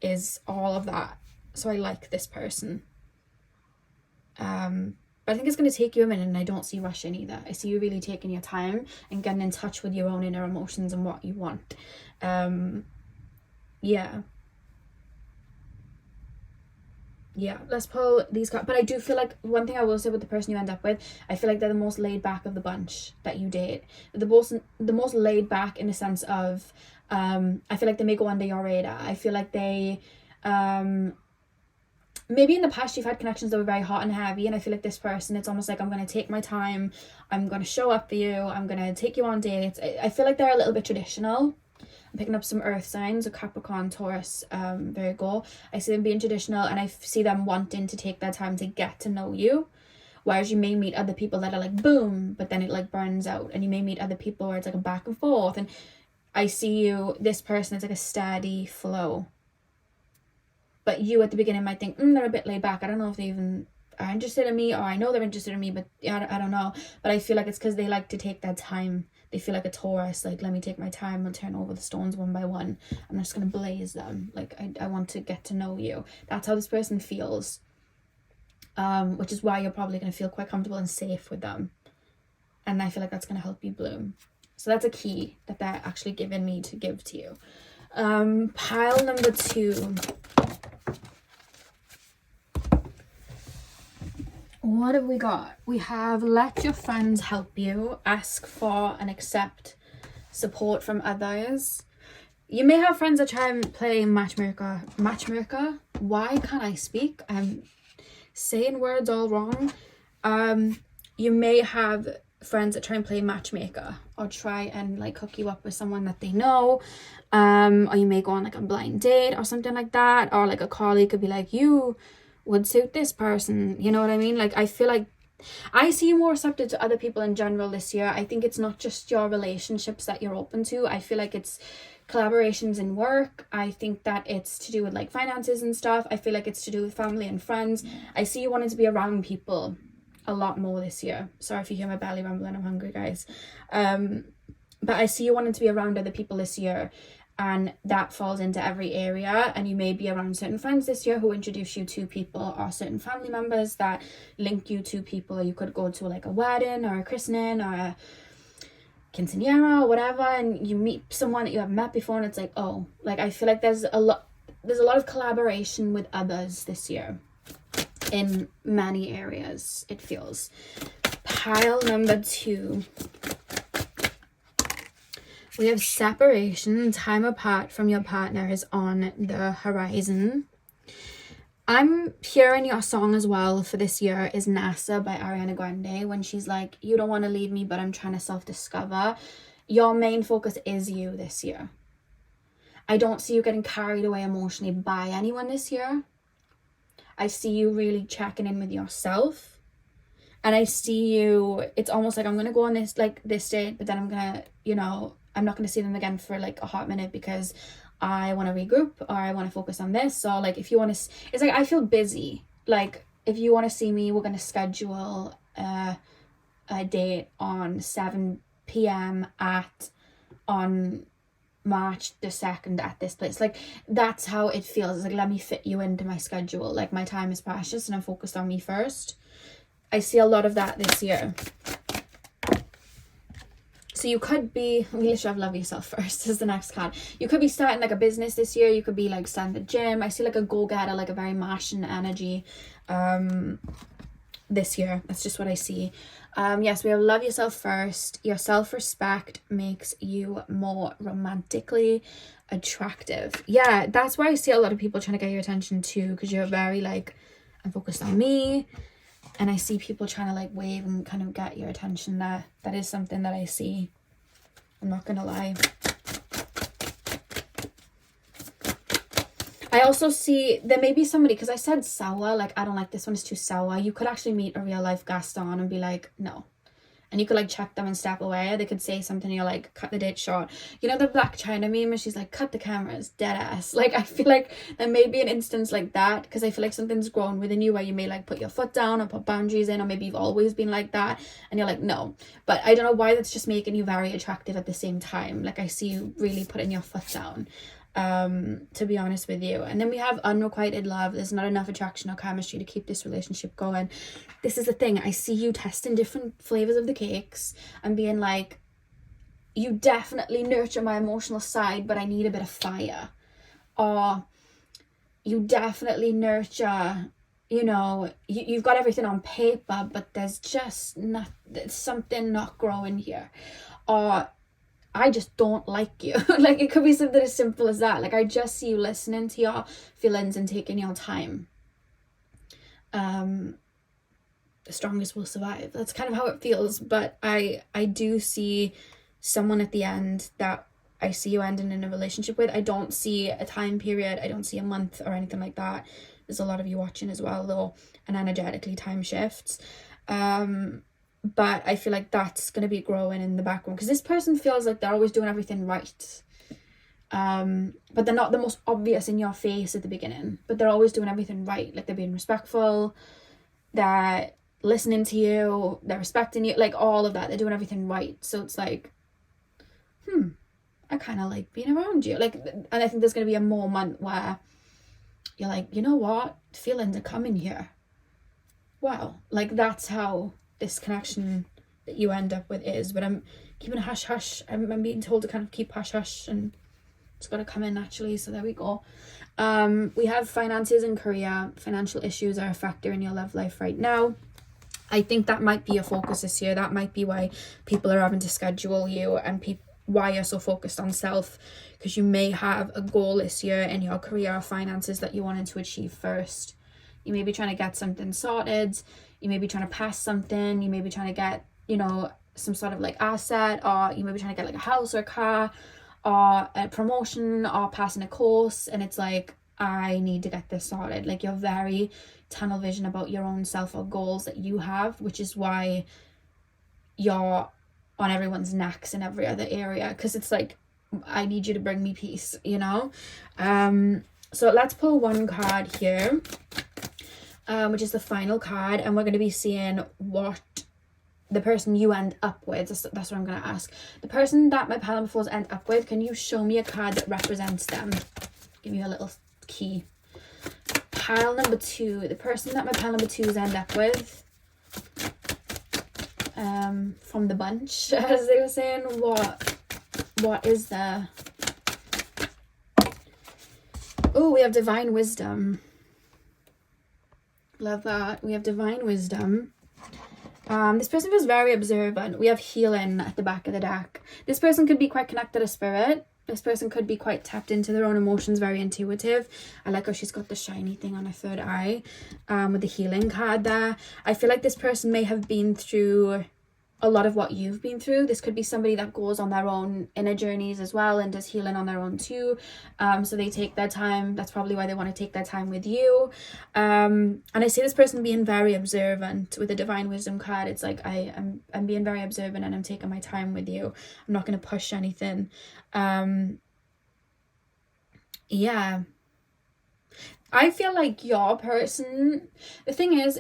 is all of that, so I like this person. But I think it's going to take you a minute, and I don't see rushing either. I see you really taking your time and getting in touch with your own inner emotions and what you want. Yeah. Yeah, let's pull these cards. But I do feel like one thing I will say with the person you end up with, I feel like they're the most laid back of the bunch that you date. The most laid back in the sense of, I feel like they may go under your radar. I feel like they, maybe in the past you've had connections that were very hot and heavy, and I feel like this person, it's almost like, I'm going to take my time, I'm going to show up for you, I'm going to take you on dates. I feel like they're a little bit traditional. I'm picking up some earth signs, so Capricorn, Taurus, Virgo. I see them being traditional, and I see them wanting to take their time to get to know you. Whereas you may meet other people that are like boom, but then it like burns out. And you may meet other people where it's like a back and forth. And I see you, this person, it's like a steady flow. But you at the beginning might think, they're a bit laid back. I don't know if they even are interested in me, or I know they're interested in me, but I don't know. But I feel like it's because they like to take their time. They feel like a Taurus, like, let me take my time and turn over the stones one by one. I'm just going to blaze them. Like, I want to get to know you. That's how this person feels. Which is why you're probably going to feel quite comfortable and safe with them. And I feel like that's going to help you bloom. So that's a key that they're actually giving me to give to you. Pile number 2. What have we got? We have let your friends help you, ask for and accept support from others. You may have friends that try and play matchmaker. Why can't I speak? I'm saying words all wrong. You may have friends that try and play matchmaker, or try and like hook you up with someone that they know. Or you may go on like a blind date or something like that. Or like a colleague could be like, you would suit this person, you know what I mean? Like, I feel like I see you more receptive to other people in general this year. I think it's not just your relationships that you're open to. I feel like it's collaborations in work. I think that it's to do with like finances and stuff. I feel like it's to do with family and friends. I see you wanting to be around people a lot more this year. Sorry if you hear my belly rumbling, I'm hungry, guys. But I see you wanting to be around other people this year. And that falls into every area, and you may be around certain friends this year who introduce you to people, or certain family members that link you to people. You could go to like a wedding or a christening or a quinceañera or whatever, and you meet someone that you haven't met before, and it's like, oh, like, I feel like there's a lot of collaboration with others this year in many areas, it feels. Pile number 2. We have separation. Time apart from your partner is on the horizon. I'm hearing your song as well for this year is NASA by Ariana Grande, when she's like, you don't want to leave me, but I'm trying to self-discover. Your main focus is you this year. I don't see you getting carried away emotionally by anyone this year. I see you really checking in with yourself. And I see you, it's almost like, I'm going to go on this date, but then I'm going to, I'm not going to see them again for like a hot minute because I want to regroup, or I want to focus on this. So like, if you want to, it's like, I feel busy. Like, if you want to see me, we're going to schedule a date on 7 p.m. on March the 2nd at this place. Like, that's how it feels. It's like, let me fit you into my schedule. Like, my time is precious and I'm focused on me first. I see a lot of that this year. So you could be, we literally have love yourself first is the next card. You could be starting like a business this year. You could be like starting a gym. I see like a go-getter, like a very Martian energy this year. That's just what I see. Yes, we have love yourself first. Your self-respect makes you more romantically attractive. Yeah, that's why I see a lot of people trying to get your attention too, because you're very like, I'm focused on me. And I see people trying to like wave and kind of get your attention there. That is something that I see. I'm not going to lie. I also see there may be somebody, because I said sour, like, I don't like this one, it's too sour. You could actually meet a real life Gaston and be like, no. And you could like check them and step away. They could say something and you're like, cut the date short. You know the Black China meme where she's like, cut the cameras, dead ass. Like, I feel like there may be an instance like that, because I feel like something's grown within you where you may like put your foot down or put boundaries in, or maybe you've always been like that and you're like, no. But I don't know why that's just making you very attractive at the same time. Like, I see you really putting your foot down, to be honest with you. And then we have unrequited love. There's not enough attraction or chemistry to keep this relationship going. This is the thing. I see you testing different flavors of the cakes and being like, you definitely nurture my emotional side, but I need a bit of fire. Or you definitely nurture you know, you've got everything on paper, but there's just not, there's something not growing here. Or I just don't like you. Like, it could be something as simple as that. Like, I just see you listening to your feelings and taking your time. The strongest will survive. That's kind of how it feels. But I do see someone at the end that I see you ending in a relationship with. I don't see a time period. I don't see a month or anything like that. There's a lot of you watching as well, though, and energetically time shifts. But I feel like that's going to be growing in the background, because this person feels like they're always doing everything right. But they're not the most obvious in your face at the beginning, but they're always doing everything right. Like, they're being respectful, they're listening to you, they're respecting you, like all of that. They're doing everything right. So it's like, I kind of like being around you. Like, and I think there's going to be a moment where you're like, you know what, feelings are coming here. Wow. Like, that's how this connection that you end up with is. But I'm keeping a hush hush. I'm being told to kind of keep hush hush, and it's got to come in naturally. So there we go. We have finances and career. Financial issues are a factor in your love life right now. I think that might be a focus this year. That might be why people are having to schedule you, and why you're so focused on self, because you may have a goal this year in your career or finances that you wanted to achieve first. You may be trying to get something sorted. You may be trying to pass something. You may be trying to get, you know, some sort of like asset, or you may be trying to get like a house or a car or a promotion or passing a course. And it's like, I need to get this sorted. Like, you're very tunnel vision about your own self or goals that you have, which is why you're on everyone's necks in every other area, because it's like, I need you to bring me peace, you know. So let's pull one card here, which is the final card, and we're going to be seeing what the person you end up with. That's what I'm going to ask. The person that my pile number fours end up with, can you show me a card that represents them? Give me a little key. Pile number 2, the person that my pile number 2s end up with, from the bunch, as they were saying, what is the... Oh, we have divine wisdom. Love that. We have divine wisdom. This person feels very observant. We have healing at the back of the deck. This person could be quite connected to spirit. This person could be quite tapped into their own emotions, very intuitive. I like how she's got the shiny thing on her third eye, with the healing card there. I feel like this person may have been through a lot of what you've been through. This could be somebody that goes on their own inner journeys as well and does healing on their own too. So they take their time. That's probably why they want to take their time with you. And I see this person being very observant with the divine wisdom card. It's like, I'm being very observant and I'm taking my time with you. I'm not going to push anything. Yeah. I feel like your person, the thing is,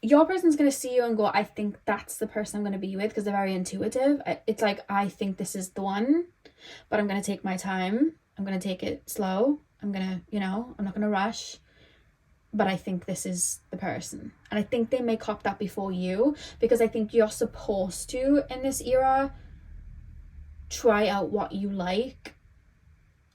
your person's going to see you and go, I think that's the person I'm going to be with, because they're very intuitive. It's like, I think this is the one, but I'm going to take my time. I'm going to take it slow. I'm going to, you know, I'm not going to rush, but I think this is the person. And I think they may cop that before you, because I think you're supposed to, in this era, try out what you like.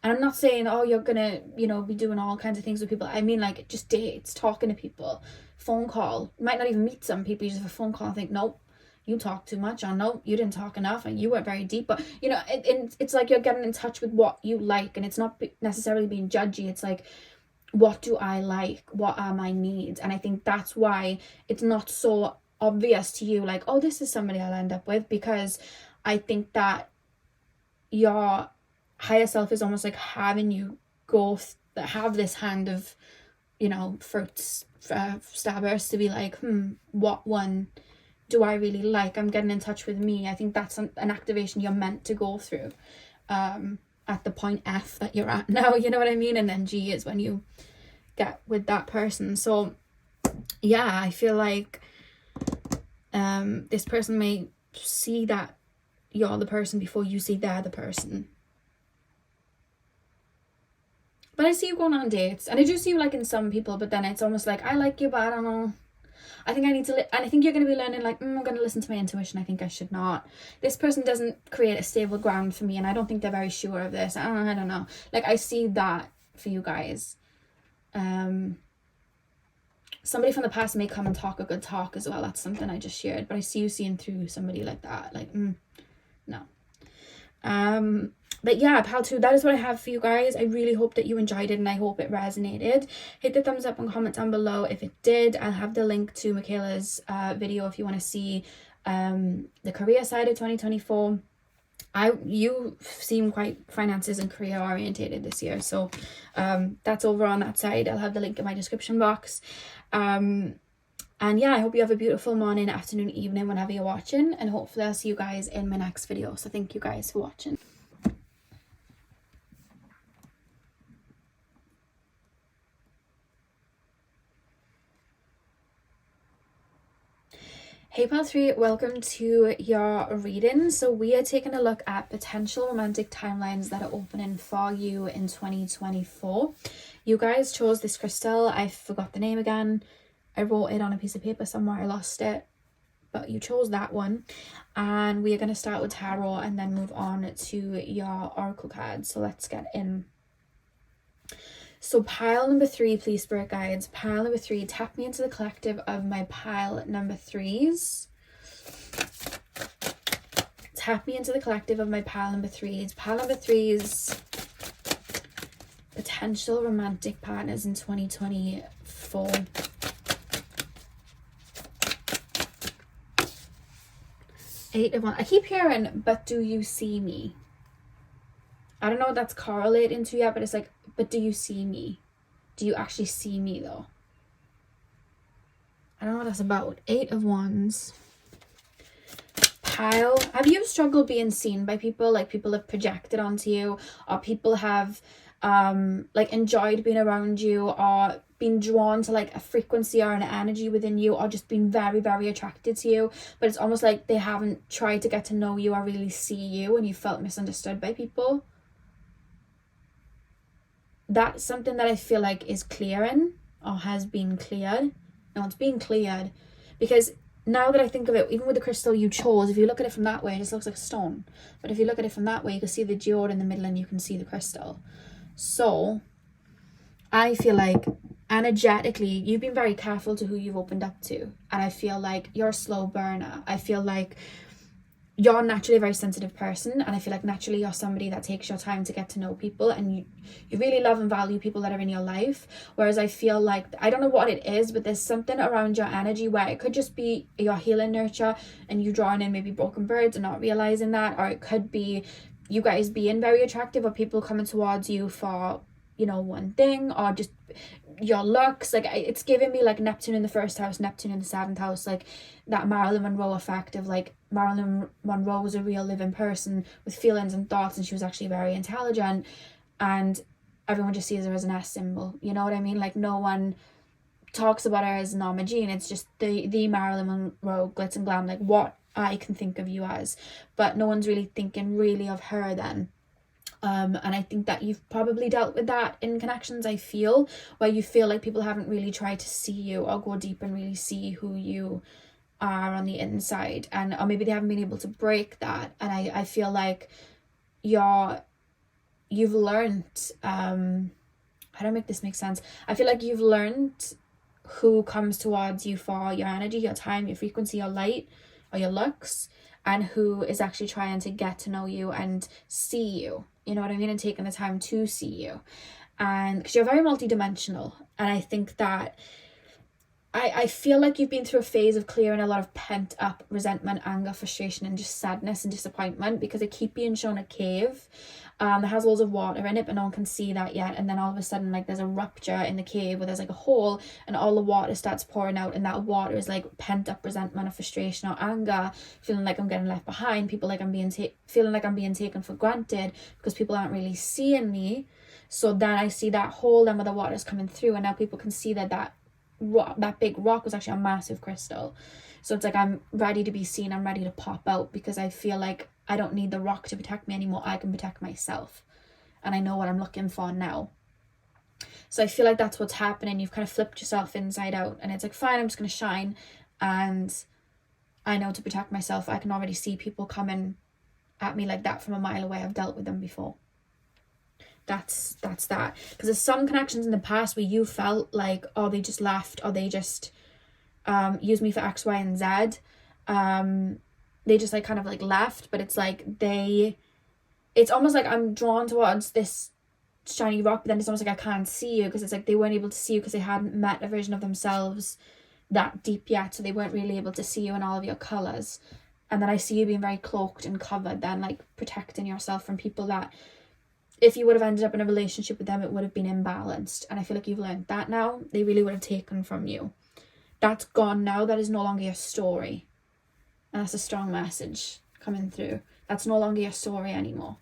And I'm not saying, oh, you're going to, you know, be doing all kinds of things with people. I mean, like, just dates, talking to people. Phone call. You might not even meet some people. You just have a phone call and think, nope, you talk too much, or nope, you didn't talk enough, and you weren't very deep. But, you know, it's like you're getting in touch with what you like, and it's not necessarily being judgy. It's like, what do I like? What are my needs? And I think that's why it's not so obvious to you, like, oh, this is somebody I'll end up with, because I think that your higher self is almost like having you have this hand of, you know, fruits, starburst, to be like, what one do I really like? I'm getting in touch with me. I think that's an activation you're meant to go through at the point F that you're at now, you know what I mean? And then G is when you get with that person. So yeah, I feel like this person may see that you're the person before you see they're the person. But I see you going on dates, and I do see you liking some people, but then it's almost like, I like you, but I don't know. I think I need to, and I think you're going to be learning, like, I'm going to listen to my intuition. I think I should not. This person doesn't create a stable ground for me, and I don't think they're very sure of this. I don't know. Like, I see that for you guys. somebody from the past may come and talk a good talk as well. That's something I just shared, but I see you seeing through somebody like that. Like, no. But yeah, pile 2, that is what I have for you guys. I really hope that you enjoyed it and I hope it resonated. Hit the thumbs up and comment down below if it did. I'll have the link to Michaela's video if you want to see the career side of 2024. You seem quite finances and career orientated this year, so that's over on that side. I'll have the link in my description box. And yeah, I hope you have a beautiful morning, afternoon, evening, whenever you're watching, and hopefully I'll see you guys in my next video. So thank you guys for watching. Hey pile 3, welcome to your reading. So we are taking a look at potential romantic timelines that are opening for you in 2024. You guys chose this crystal. I forgot the name again. I wrote it on a piece of paper somewhere. I lost it. But you chose that one. And we are going to start with tarot and then move on to your oracle cards. So let's get in. So pile number 3, please, spirit guides. Pile number 3, tap me into the collective of my pile number 3s. Tap me into the collective of my pile number 3s. Pile number 3s, potential romantic partners in 2024. Eight of Wands. I keep hearing, but do you see me? I don't know what that's correlating to yet, but it's like, but do you see me? Do you actually see me though? I don't know what that's about. 8 of Wands. Pile. Have you struggled being seen by people? Like people have projected onto you, or people have like enjoyed being around you, or been drawn to like a frequency or an energy within you, or just been very, very attracted to you, but it's almost like they haven't tried to get to know you or really see you, and you felt misunderstood by people. That's something that I feel like is clearing, or has been cleared. No, it's being cleared, because now that I think of it, even with the crystal you chose, if you look at it from that way, it just looks like a stone. But if you look at it from that way, you can see the geode in the middle and you can see the crystal. So I feel like energetically, you've been very careful to who you've opened up to. And I feel like you're a slow burner. I feel like you're naturally a very sensitive person, and I feel like naturally you're somebody that takes your time to get to know people, and you really love and value people that are in your life. Whereas I feel like, I don't know what it is, but there's something around your energy where it could just be your healing nurture and you drawing in maybe broken birds and not realizing that, or it could be you guys being very attractive, or people coming towards you for, you know, one thing, or just your looks. Like it's giving me like Neptune in the 1st house, Neptune in the 7th house, like that Marilyn Monroe effect of like Marilyn Monroe was a real living person with feelings and thoughts, and she was actually very intelligent, and everyone just sees her as an S symbol, you know what I mean? Like no one talks about her as Norma Jean. It's just the Marilyn Monroe, glitz and glam, like what I can think of you as, but no one's really thinking really of her then. And I think that you've probably dealt with that in connections, I feel, where you feel like people haven't really tried to see you or go deep and really see who you are on the inside, and or maybe they haven't been able to break that. And I feel like you've learned, how do I make this make sense? I feel like you've learned who comes towards you for your energy, your time, your frequency, your light, or your looks, and who is actually trying to get to know you and see you, you know what I mean, and taking the time to see you. And because you're very multidimensional, and I think that I feel like you've been through a phase of clearing a lot of pent up resentment, anger, frustration, and just sadness and disappointment, because I keep being shown a cave that has loads of water in it, but no one can see that yet. And then all of a sudden, like there's a rupture in the cave where there's like a hole, and all the water starts pouring out, and that water is like pent up resentment or frustration or anger, feeling like I'm getting left behind, people like I'm being feeling like I'm being taken for granted because people aren't really seeing me. So then I see that hole then where the water is coming through, and now people can see that that big rock was actually a massive crystal. So it's like I'm ready to be seen, I'm ready to pop out, because I feel like I don't need the rock to protect me anymore. I can protect myself, and I know what I'm looking for now. So I feel like that's what's happening. You've kind of flipped yourself inside out, and it's like, fine, I'm just going to shine, and I know to protect myself. I can already see people coming at me like that from a mile away. I've dealt with them before. That's that. Because there's some connections in the past where you felt like, oh, they just left, or they just used me for X, Y, and Z. They just like kind of like left, but it's like it's almost like I'm drawn towards this shiny rock, but then it's almost like I can't see you, because it's like they weren't able to see you because they hadn't met a version of themselves that deep yet, so they weren't really able to see you in all of your colours. And then I see you being very cloaked and covered, then like protecting yourself from people that, if you would have ended up in a relationship with them, it would have been imbalanced. And I feel like you've learned that now. They really would have taken from you. That's gone now. That is no longer your story. And that's a strong message coming through. That's no longer your story anymore.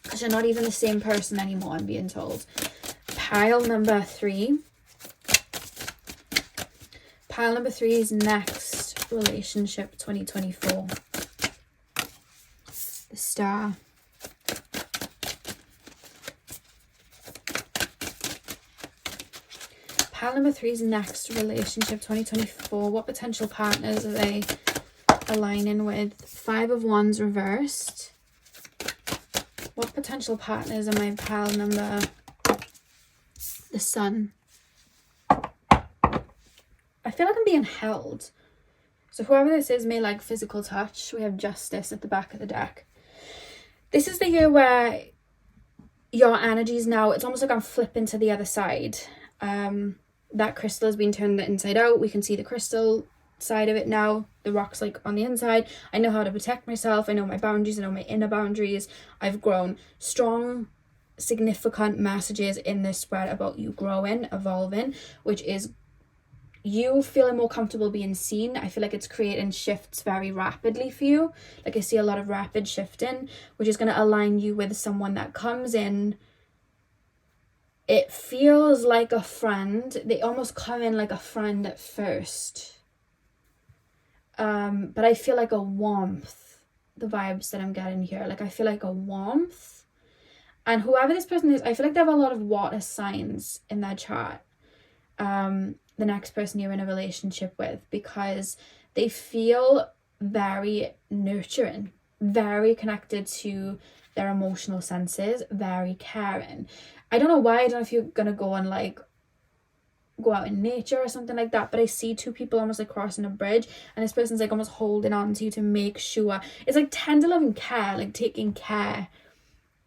Because you're not even the same person anymore, I'm being told. Pile number 3. Pile number 3 is next relationship 2024. The Star. Pile number 3 is next relationship 2024. What potential partners are they aligning with? 5 of Wands reversed. What potential partners are my pile number? The Sun. I feel like I'm being held. So whoever this is may like physical touch. We have Justice at the back of the deck. This is the year where your energies now, it's almost like I'm flipping to the other side. That crystal has been turned inside out. We can see the crystal side of it now. The rock's like on the inside. I know how to protect myself. I know my boundaries. I know my inner boundaries. I've grown. Strong, significant messages in this spread about you growing, evolving, which is you feeling more comfortable being seen. I feel like it's creating shifts very rapidly for you. Like I see a lot of rapid shifting, which is going to align you with someone that comes in. It feels like a friend. They almost come in like a friend at first. But I feel like a warmth. The vibes that I'm getting here. Like I feel like a warmth. And whoever this person is, I feel like they have a lot of water signs in their chart. The next person you're in a relationship with. Because they feel very nurturing. Very connected to their emotional senses. Very caring. I don't know why. I don't know if you're going to go and like go out in nature or something like that, but I see 2 people almost like crossing a bridge, and this person's like almost holding on to you to make sure. It's like tender loving care, like taking care,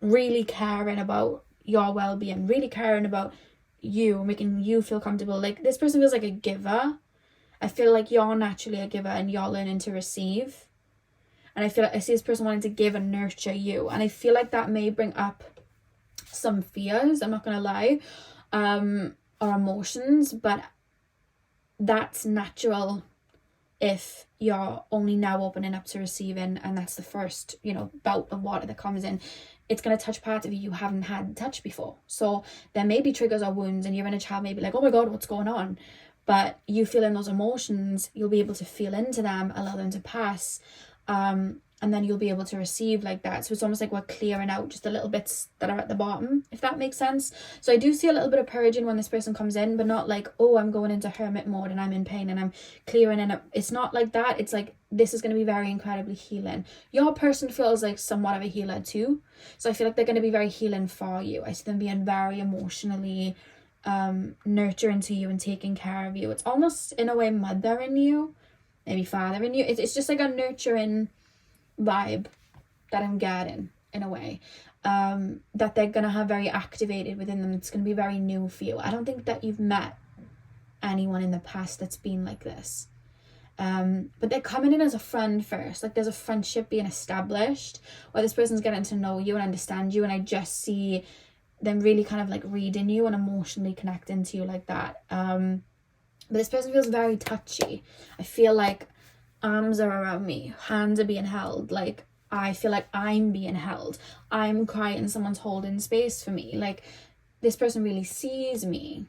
really caring about your well-being, really caring about you, making you feel comfortable. Like this person feels like a giver. I feel like you're naturally a giver and you're learning to receive. And I feel like I see this person wanting to give and nurture you, and I feel like that may bring up some fears, I'm not gonna lie, or emotions, but that's natural if you're only now opening up to receiving, and that's the first, bout of water that comes in. It's going to touch parts of you haven't had touched before, so there may be triggers or wounds, and your inner child may be like, oh my god, what's going on? But you feeling those emotions, you'll be able to feel into them, allow them to pass, and then you'll be able to receive like that. So it's almost like we're clearing out just the little bits that are at the bottom, if that makes sense. So I do see a little bit of purging when this person comes in, but not like, oh, I'm going into hermit mode and I'm in pain and I'm clearing, and it's not like that. It's like, this is going to be very incredibly healing. Your person feels like somewhat of a healer too. So I feel like they're going to be very healing for you. I see them being very emotionally nurturing to you and taking care of you. It's almost in a way mothering you, maybe fathering you. It's just like a nurturing vibe that I'm getting in a way, that they're gonna have very activated within them. It's gonna be very new for you. I don't think that you've met anyone in the past that's been like this, but they're coming in as a friend first. Like there's a friendship being established where this person's getting to know you and understand you, and I just see them really kind of like reading you and emotionally connecting to you like that. But this person feels very touchy. I feel like arms are around me, hands are being held, like I feel like I'm being held, I'm crying, someone's holding space for me, like this person really sees me.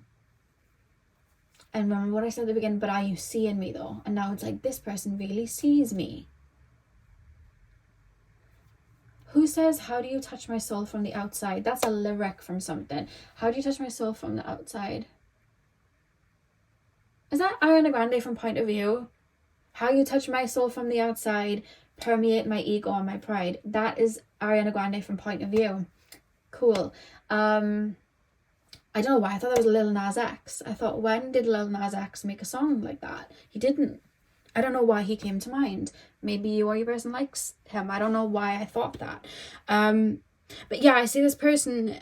And remember what I said at the beginning, but are you seeing me though? And now it's like, this person really sees me. Who says, how do you touch my soul from the outside? That's a lyric from something. How do you touch my soul from the outside? Is that Ariana Grande from Point of View? How you touch my soul from the outside, permeate my ego and my pride. That is Ariana Grande from Point of View. Cool. I don't know why I thought that was Lil Nas X. I thought, when did Lil Nas X make a song like that? He didn't. I don't know why he came to mind. Maybe you or your person likes him. I don't know why I thought that. But yeah, I see this person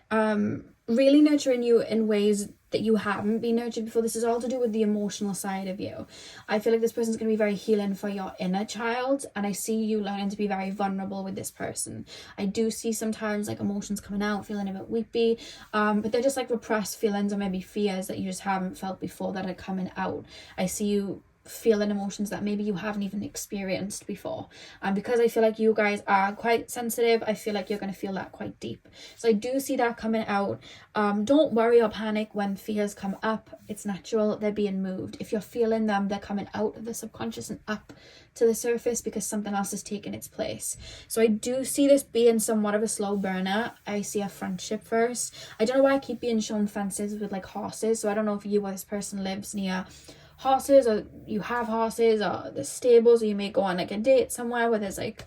really nurturing you in ways that you haven't been nurtured before. This is all to do with the emotional side of you. I feel like this person's going to be very healing for your inner child, and I see you learning to be very vulnerable with this person. I do see sometimes like emotions coming out, feeling a bit weepy, but they're just like repressed feelings or maybe fears that you just haven't felt before that are coming out. I see you feeling emotions that maybe you haven't even experienced before, and because I feel like you guys are quite sensitive, I feel like you're going to feel that quite deep. So I do see that coming out. Don't worry or panic when fears come up. It's natural. They're being moved. If you're feeling them, they're coming out of the subconscious and up to the surface because something else is taking its place. So I do see this being somewhat of a slow burner. I see a friendship first. I don't know why I keep being shown fences with like horses, so I don't know if you or this person lives near horses, or you have horses, or the stables, or you may go on like a date somewhere where there's like,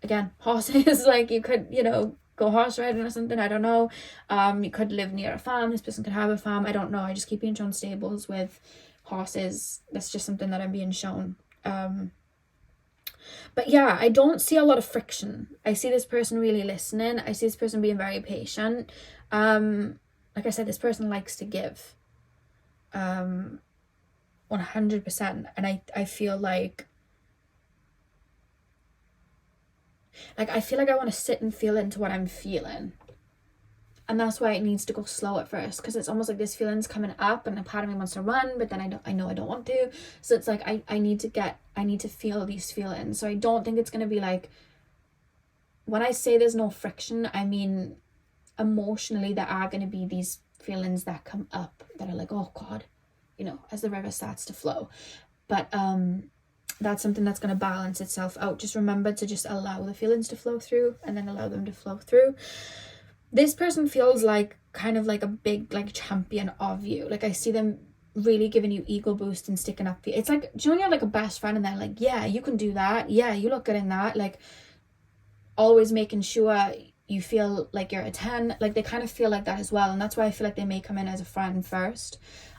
again, horses. Like you could, you know, go horse riding or something. I don't know. You could live near a farm. This person could have a farm. I don't know. I just keep being shown stables with horses. That's just something that I'm being shown. But yeah, I don't see a lot of friction. I see this person really listening. I see this person being very patient. Like I said, this person likes to give. 100%. And I feel like I feel like I want to sit and feel into what I'm feeling, and that's why it needs to go slow at first, because it's almost like this feeling's coming up and a part of me wants to run, but then I know I don't want to. So it's like I need to feel these feelings. So I don't think it's going to be like, when I say there's no friction, I mean emotionally there are going to be these feelings that come up that are like, oh God, you know, as the river starts to flow. But that's something that's going to balance itself out. Just remember to just allow the feelings to flow through, and then allow them to flow through. This person feels like kind of like a big like champion of you. Like I see them really giving you ego boost and sticking up for you. It's like, do you know when you have like a best friend and they're like, yeah, you can do that, yeah, you look good in that, like always making sure you feel like you're a 10. Like they kind of feel like that as well, and that's why I feel like they may come in as a friend first,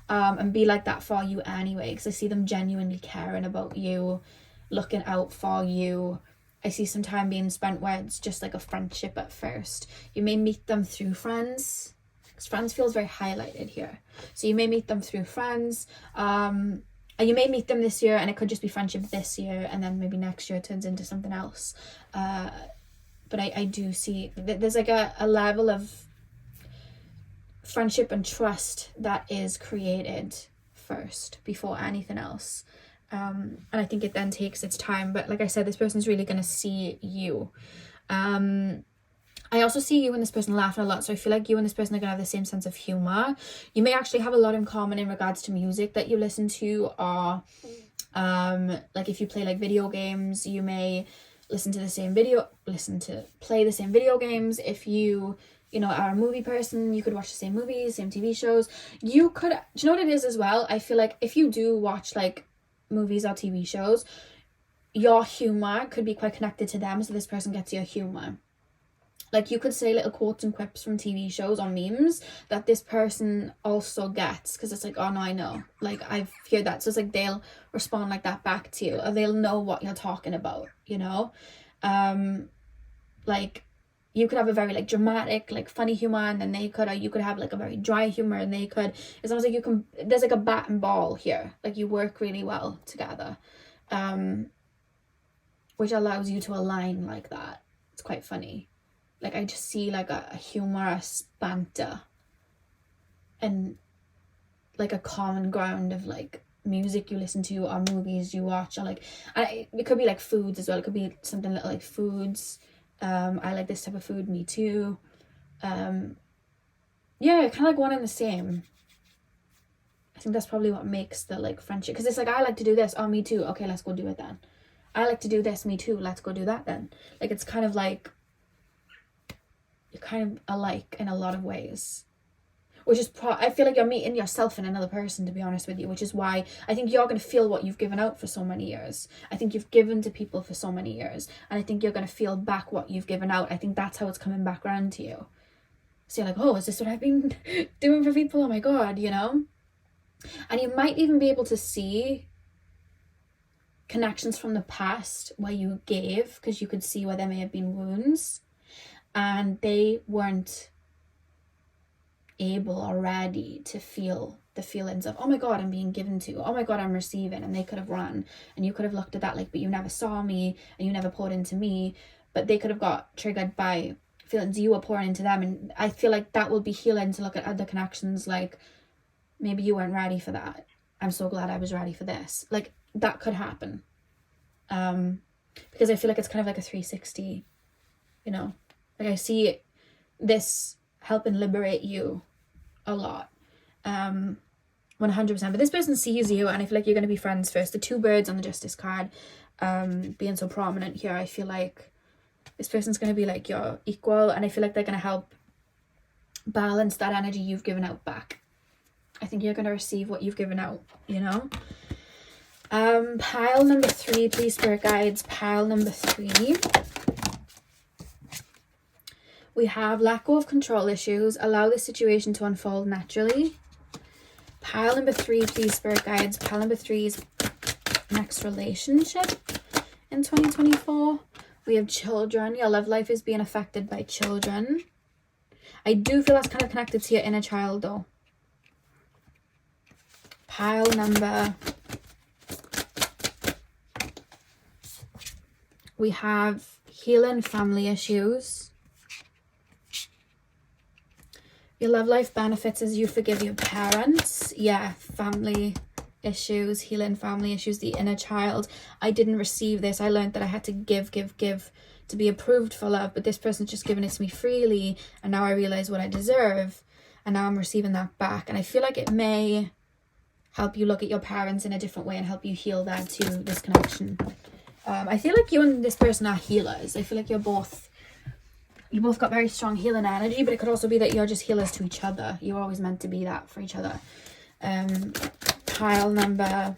and be like that for you anyway, because I see them genuinely caring about you, looking out for you. I see some time being spent where it's just like a friendship at first. You may meet them through friends, because friends feels very highlighted here. So you may meet them through friends, and you may meet them this year, and it could just be friendship this year, and then maybe next year it turns into something else. But I do see that there's like a level of friendship and trust that is created first before anything else. And I think it then takes its time. But like I said, this person's really going to see you. I also see you and this person laughing a lot. So I feel like you and this person are going to have the same sense of humor. You may actually have a lot in common in regards to music that you listen to, or like if you play like video games, you may play the same video games. If you know, are a movie person, you could watch the same movies, same TV shows. You could, do you know what it is as well? I feel like if you do watch like movies or TV shows, your humor could be quite connected to them, so this person gets your humor. Like you could say little quotes and quips from TV shows or memes that this person also gets, because it's like, oh no, I know, like I've heard that. So it's like they'll respond like that back to you, or they'll know what you're talking about, you know. Like you could have a very like dramatic, like funny humor, and then you could have like a very dry humor, and it's almost like there's like a bat and ball here. Like you work really well together, which allows you to align like that. It's quite funny. Like I just see like a humorous banter and like a common ground of like music you listen to or movies you watch, or like, it could be like foods as well. It could be something little like foods. I like this type of food, me too. Yeah, kind of like one and the same. I think that's probably what makes the like friendship, because it's like, I like to do this, oh me too, okay, let's go do it then. I like to do this, me too, let's go do that then. Like it's kind of like you're kind of alike in a lot of ways, which is I feel like you're meeting yourself in another person, to be honest with you, which is why I think you're going to feel what you've given out for so many years. I think you've given to people for so many years, and I think you're going to feel back what you've given out. I think that's how it's coming back around to you. So you're like, oh, is this what I've been doing for people? Oh my God, you know? And you might even be able to see connections from the past where you gave, because you could see where there may have been wounds and they weren't able or ready to feel the feelings of, oh my God, I'm being given to, oh my God, I'm receiving, and they could have run, and you could have looked at that like, but you never saw me and you never poured into me, but they could have got triggered by feelings you were pouring into them. And I feel like that will be healing to look at other connections, like maybe you weren't ready for that, I'm so glad I was ready for this. Like that could happen, because I feel like it's kind of like a 360, you know, like I see this helping liberate you a lot, 100%. But this person sees you, and I feel like you're going to be friends first. The two birds on the Justice card being so prominent here, I feel like this person's going to be like your equal, and I feel like they're going to help balance that energy you've given out back. I think you're going to receive what you've given out, you know. Pile number 3, please, spirit guides. Pile number 3. We have let go of control issues. Allow the situation to unfold naturally. Pile number 3, please, spirit guides. Pile number 3 is next relationship in 2024. We have children. Your love life is being affected by children. I do feel that's kind of connected to your inner child though. Pile number, we have healing family issues. Your love life benefits as you forgive your parents. Yeah, family issues, healing family issues, the inner child. I didn't receive this. I learned that I had to give to be approved for love, but this person's just given it to me freely, and now I realize what I deserve, and now I'm receiving that back. And I feel like it may help you look at your parents in a different way and help you heal that too, this connection. I feel like you and this person are healers. I feel like you both got very strong healing energy, but it could also be that you're just healers to each other. You're always meant to be that for each other. Pile number,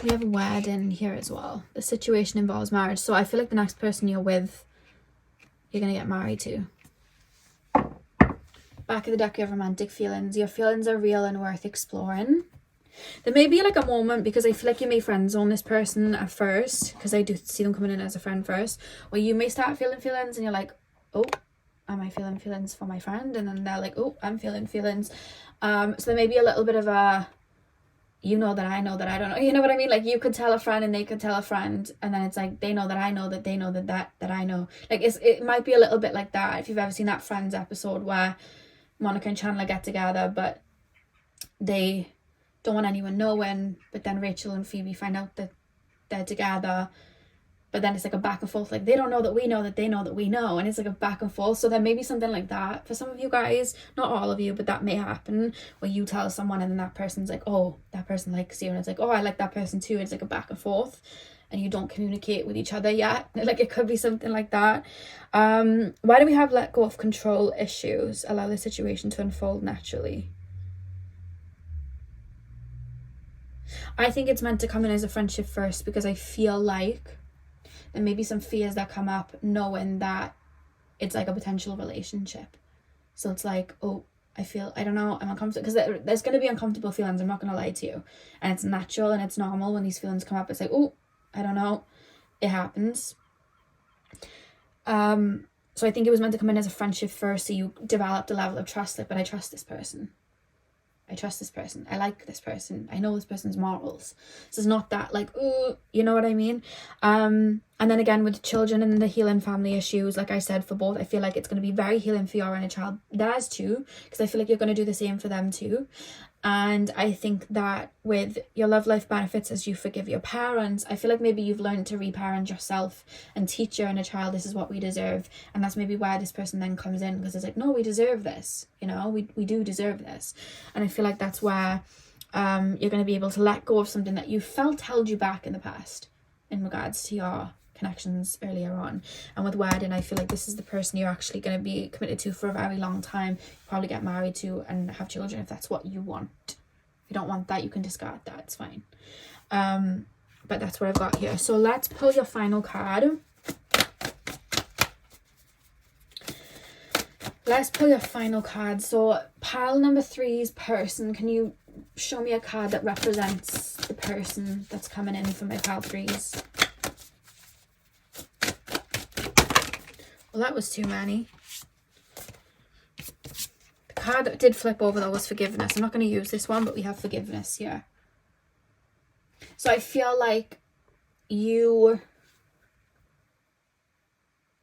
we have a wedding here as well. The situation involves marriage. So I feel like the next person you're with, you're going to get married to. Back of the deck, you have romantic feelings. Your feelings are real and worth exploring. There may be like a moment, because I feel like you may friend zone this person at first, because I do see them coming in as a friend first, where you may start feeling feelings and you're like, oh, am I feeling feelings for my friend? And then they're like, oh, I'm feeling feelings. So there may be a little bit of a, you know that I know that I don't know, you know what I mean? Like you could tell a friend and they could tell a friend, and then it's like they know that I know that they know that I know. Like it might be a little bit like that. If you've ever seen that Friends episode where Monica and Chandler get together, but they don't want anyone knowing, but then Rachel and Phoebe find out that they're together, but then it's like a back and forth, like they don't know that we know that they know that we know, and it's like a back and forth. So there may be something like that for some of you guys, not all of you, but that may happen where you tell someone and then that person's like, oh, that person likes you, and it's like, oh, I like that person too. It's like a back and forth, and you don't communicate with each other yet. Like it could be something like that. Why do we have let go of control issues? Allow the situation to unfold naturally. I think it's meant to come in as a friendship first, because I feel like there may be some fears that come up knowing that it's like a potential relationship. So it's like, oh, I don't know, I'm uncomfortable, because there's going to be uncomfortable feelings, I'm not going to lie to you, and it's natural and it's normal when these feelings come up. It's like, oh, I don't know, it happens. So I think it was meant to come in as a friendship first, so you developed a level of trust, like, but I trust this person. I trust this person. I like this person. I know this person's morals. So it's not that like, ooh, you know what I mean? And then again with children and the healing family issues, like I said, for both, I feel like it's going to be very healing for your inner child. Theirs too, because I feel like you're going to do the same for them too. And I think that with your love life benefits as you forgive your parents, I feel like maybe you've learned to reparent yourself and teach your inner child this is what we deserve. And that's maybe where this person then comes in, because it's like, no, we deserve this. You know, we do deserve this. And I feel like that's where you're going to be able to let go of something that you felt held you back in the past in regards to your connections earlier on. And with wedding, I feel like this is the person you're actually going to be committed to for a very long time. Probably get married to and have children if that's what you want. If you don't want that, you can discard that, it's fine. But that's what I've got here. So let's pull your final card. Let's pull your final card. So pile number 3's person. Can you show me a card that represents the person that's coming in for my pile 3's? Well, that was too many. The card that did flip over though was forgiveness. I'm not going to use this one, but we have forgiveness here. So I feel like you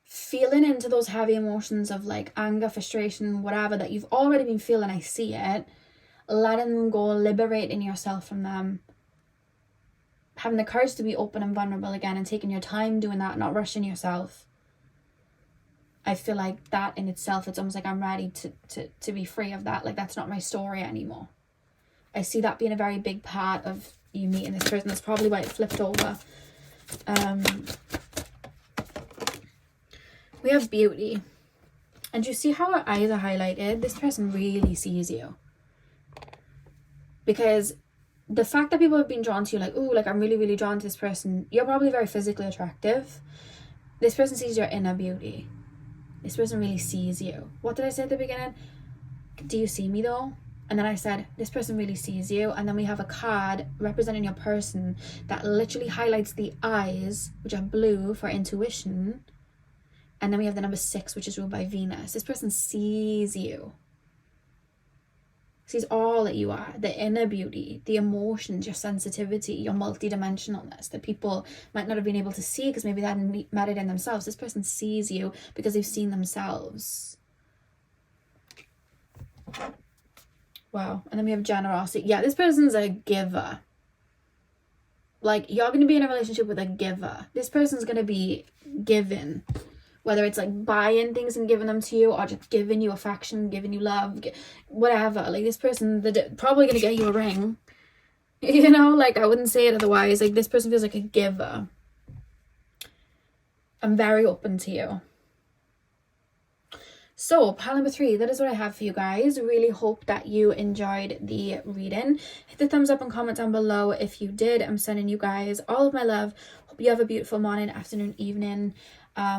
feeling into those heavy emotions of like anger, frustration, whatever that you've already been feeling. I see it. Letting them go, liberating yourself from them. Having the courage to be open and vulnerable again and taking your time doing that, not rushing yourself. I feel like that in itself, it's almost like I'm ready to be free of that. Like that's not my story anymore. I see that being a very big part of you meeting this person. That's probably why it flipped over. We have beauty. And you see how her eyes are highlighted? This person really sees you. Because the fact that people have been drawn to you, like, oh, like I'm really, really drawn to this person. You're probably very physically attractive. This person sees your inner beauty. This person really sees you. What did I say at the beginning? Do you see me though? And then I said, this person really sees you. And then we have a card representing your person that literally highlights the eyes, which are blue for intuition. And then we have the number 6, which is ruled by Venus. This person sees you. Sees all that you are. The inner beauty, the emotions, your sensitivity, your multidimensionalness that people might not have been able to see because maybe they hadn't met it in themselves. This person sees you because they've seen themselves. Wow. And then we have generosity. Yeah, this person's a giver. Like, you're going to be in a relationship with a giver. This person's going to be given. Whether it's like buying things and giving them to you, or just giving you affection, giving you love, whatever. Like this person, they're probably going to get you a ring. You know, like I wouldn't say it otherwise. Like this person feels like a giver. I'm very open to you. So pile number 3, that is what I have for you guys. Really hope that you enjoyed the reading. Hit the thumbs up and comment down below if you did. I'm sending you guys all of my love. Hope you have a beautiful morning, afternoon, evening.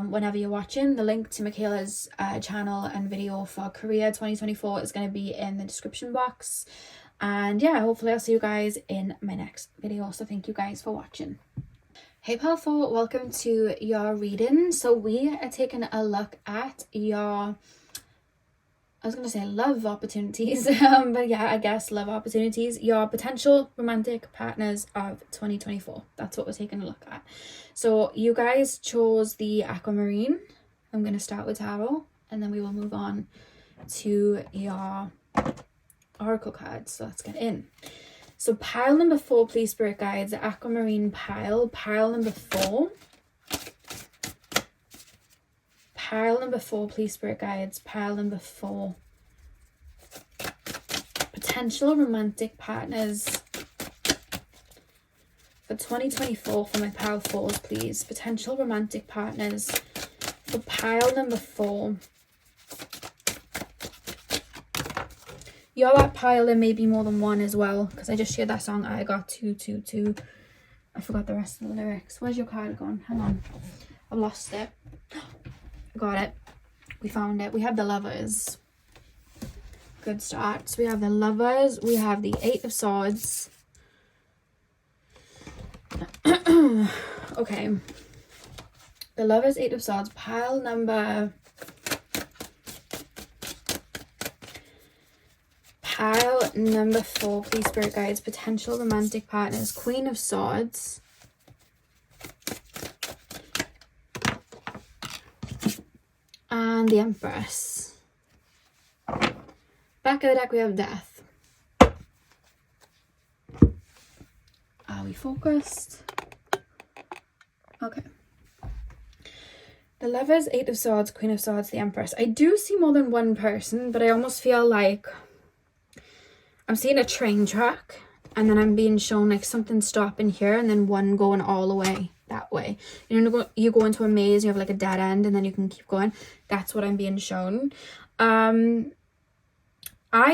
Whenever you're watching. The link to Michaela's channel and video for Korea 2024 is going to be in the description box. And yeah, hopefully I'll see you guys in my next video. So thank you guys for watching. Hey pal 4, welcome to your reading. So we are taking a look at your, I was going to say love opportunities, but yeah, I guess love opportunities, your potential romantic partners of 2024. That's what we're taking a look at. So you guys chose the aquamarine. I'm going to start with tarot and then we will move on to your oracle cards. So let's get in. So pile number 4, please, spirit guides, the aquamarine pile. Pile number 4. Pile number 4, please, spirit guides. Pile number 4. Potential romantic partners for 2024 for my pile 4s, please. Potential romantic partners for pile number 4. You're that pile, there may be more than one as well, because I just shared that song, I got 222. I forgot the rest of the lyrics. Where's your card gone? Hang on. I lost it. I got it. We found it. We have the lovers. Good start. So we have the lovers. We have the 8 of swords. Okay. The lovers, 8 of swords. Pile number 4, please, spirit guides. Potential romantic partners. Queen of swords. And the Empress. Back of the deck we have death. Are we focused? Okay. The lovers, 8 of swords, Queen of swords, the Empress. I do see more than one person, but I almost feel like I'm seeing a train track and then I'm being shown like something stopping here and then one going all the way that way. You know, you go into a maze, you have like a dead end and then you can keep going. That's what I'm being shown. I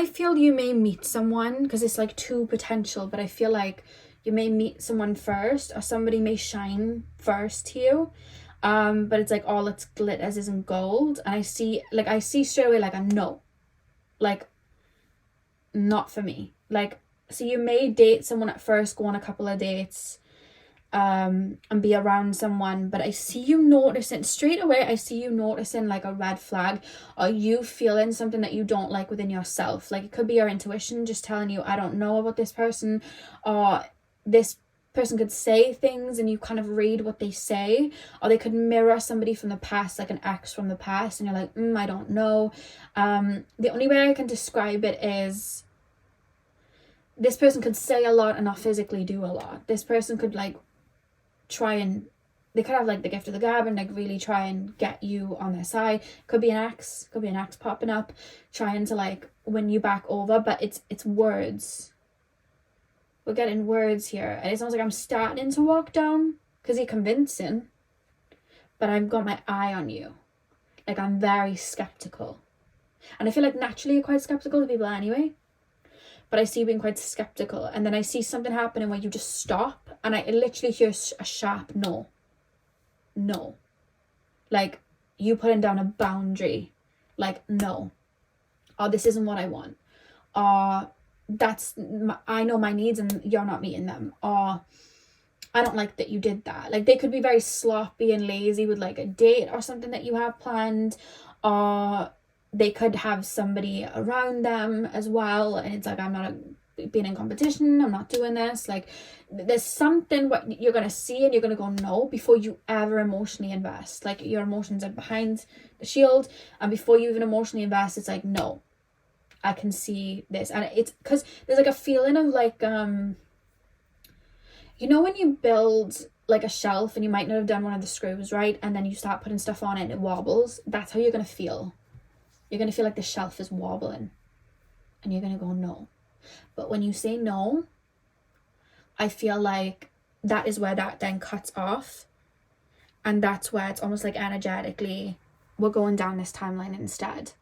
feel you may meet someone because it's like 2 potential, but I feel like you may meet someone first or somebody may shine first to you. But it's like all it glitters isn't gold. And I see straight away like a no, like not for me. Like, so you may date someone at first, go on a couple of dates, and be around someone, but I see you noticing straight away, I see you noticing like a red flag, or you feeling something that you don't like within yourself. Like, it could be your intuition just telling you, I don't know about this person, or this person could say things and you kind of read what they say, or they could mirror somebody from the past, like an ex from the past, and you're like, I don't know. The only way I can describe it is this person could say a lot and not physically do a lot. This person could like try and, they could have like the gift of the gab and like really try and get you on their side. Could be an ex popping up trying to like win you back over, but it's words. We're getting words here, and it sounds like I'm starting to walk down because you're convincing, but I've got my eye on you. Like, I'm very skeptical, and I feel like naturally you're quite skeptical of people anyway, but I see you being quite skeptical, and then I see something happening where you just stop, and I literally hear a sharp no. Like, you putting down a boundary, like, no, or this isn't what I want, or I know my needs and you're not meeting them, or I don't like that you did that. Like, they could be very sloppy and lazy with like a date or something that you have planned, or they could have somebody around them as well, and it's like, I'm not being in competition, I'm not doing this. Like, there's something what you're gonna see and you're gonna go no before you ever emotionally invest. Like, your emotions are behind the shield, and before you even emotionally invest, it's like, no, I can see this. And it's because there's like a feeling of like, you know, when you build like a shelf and you might not have done one of the screws right, and then you start putting stuff on it and it wobbles. That's how you're gonna feel. You're going to feel like the shelf is wobbling, and you're going to go no. But when you say no, I feel like that is where that then cuts off, and that's where it's almost like energetically we're going down this timeline instead.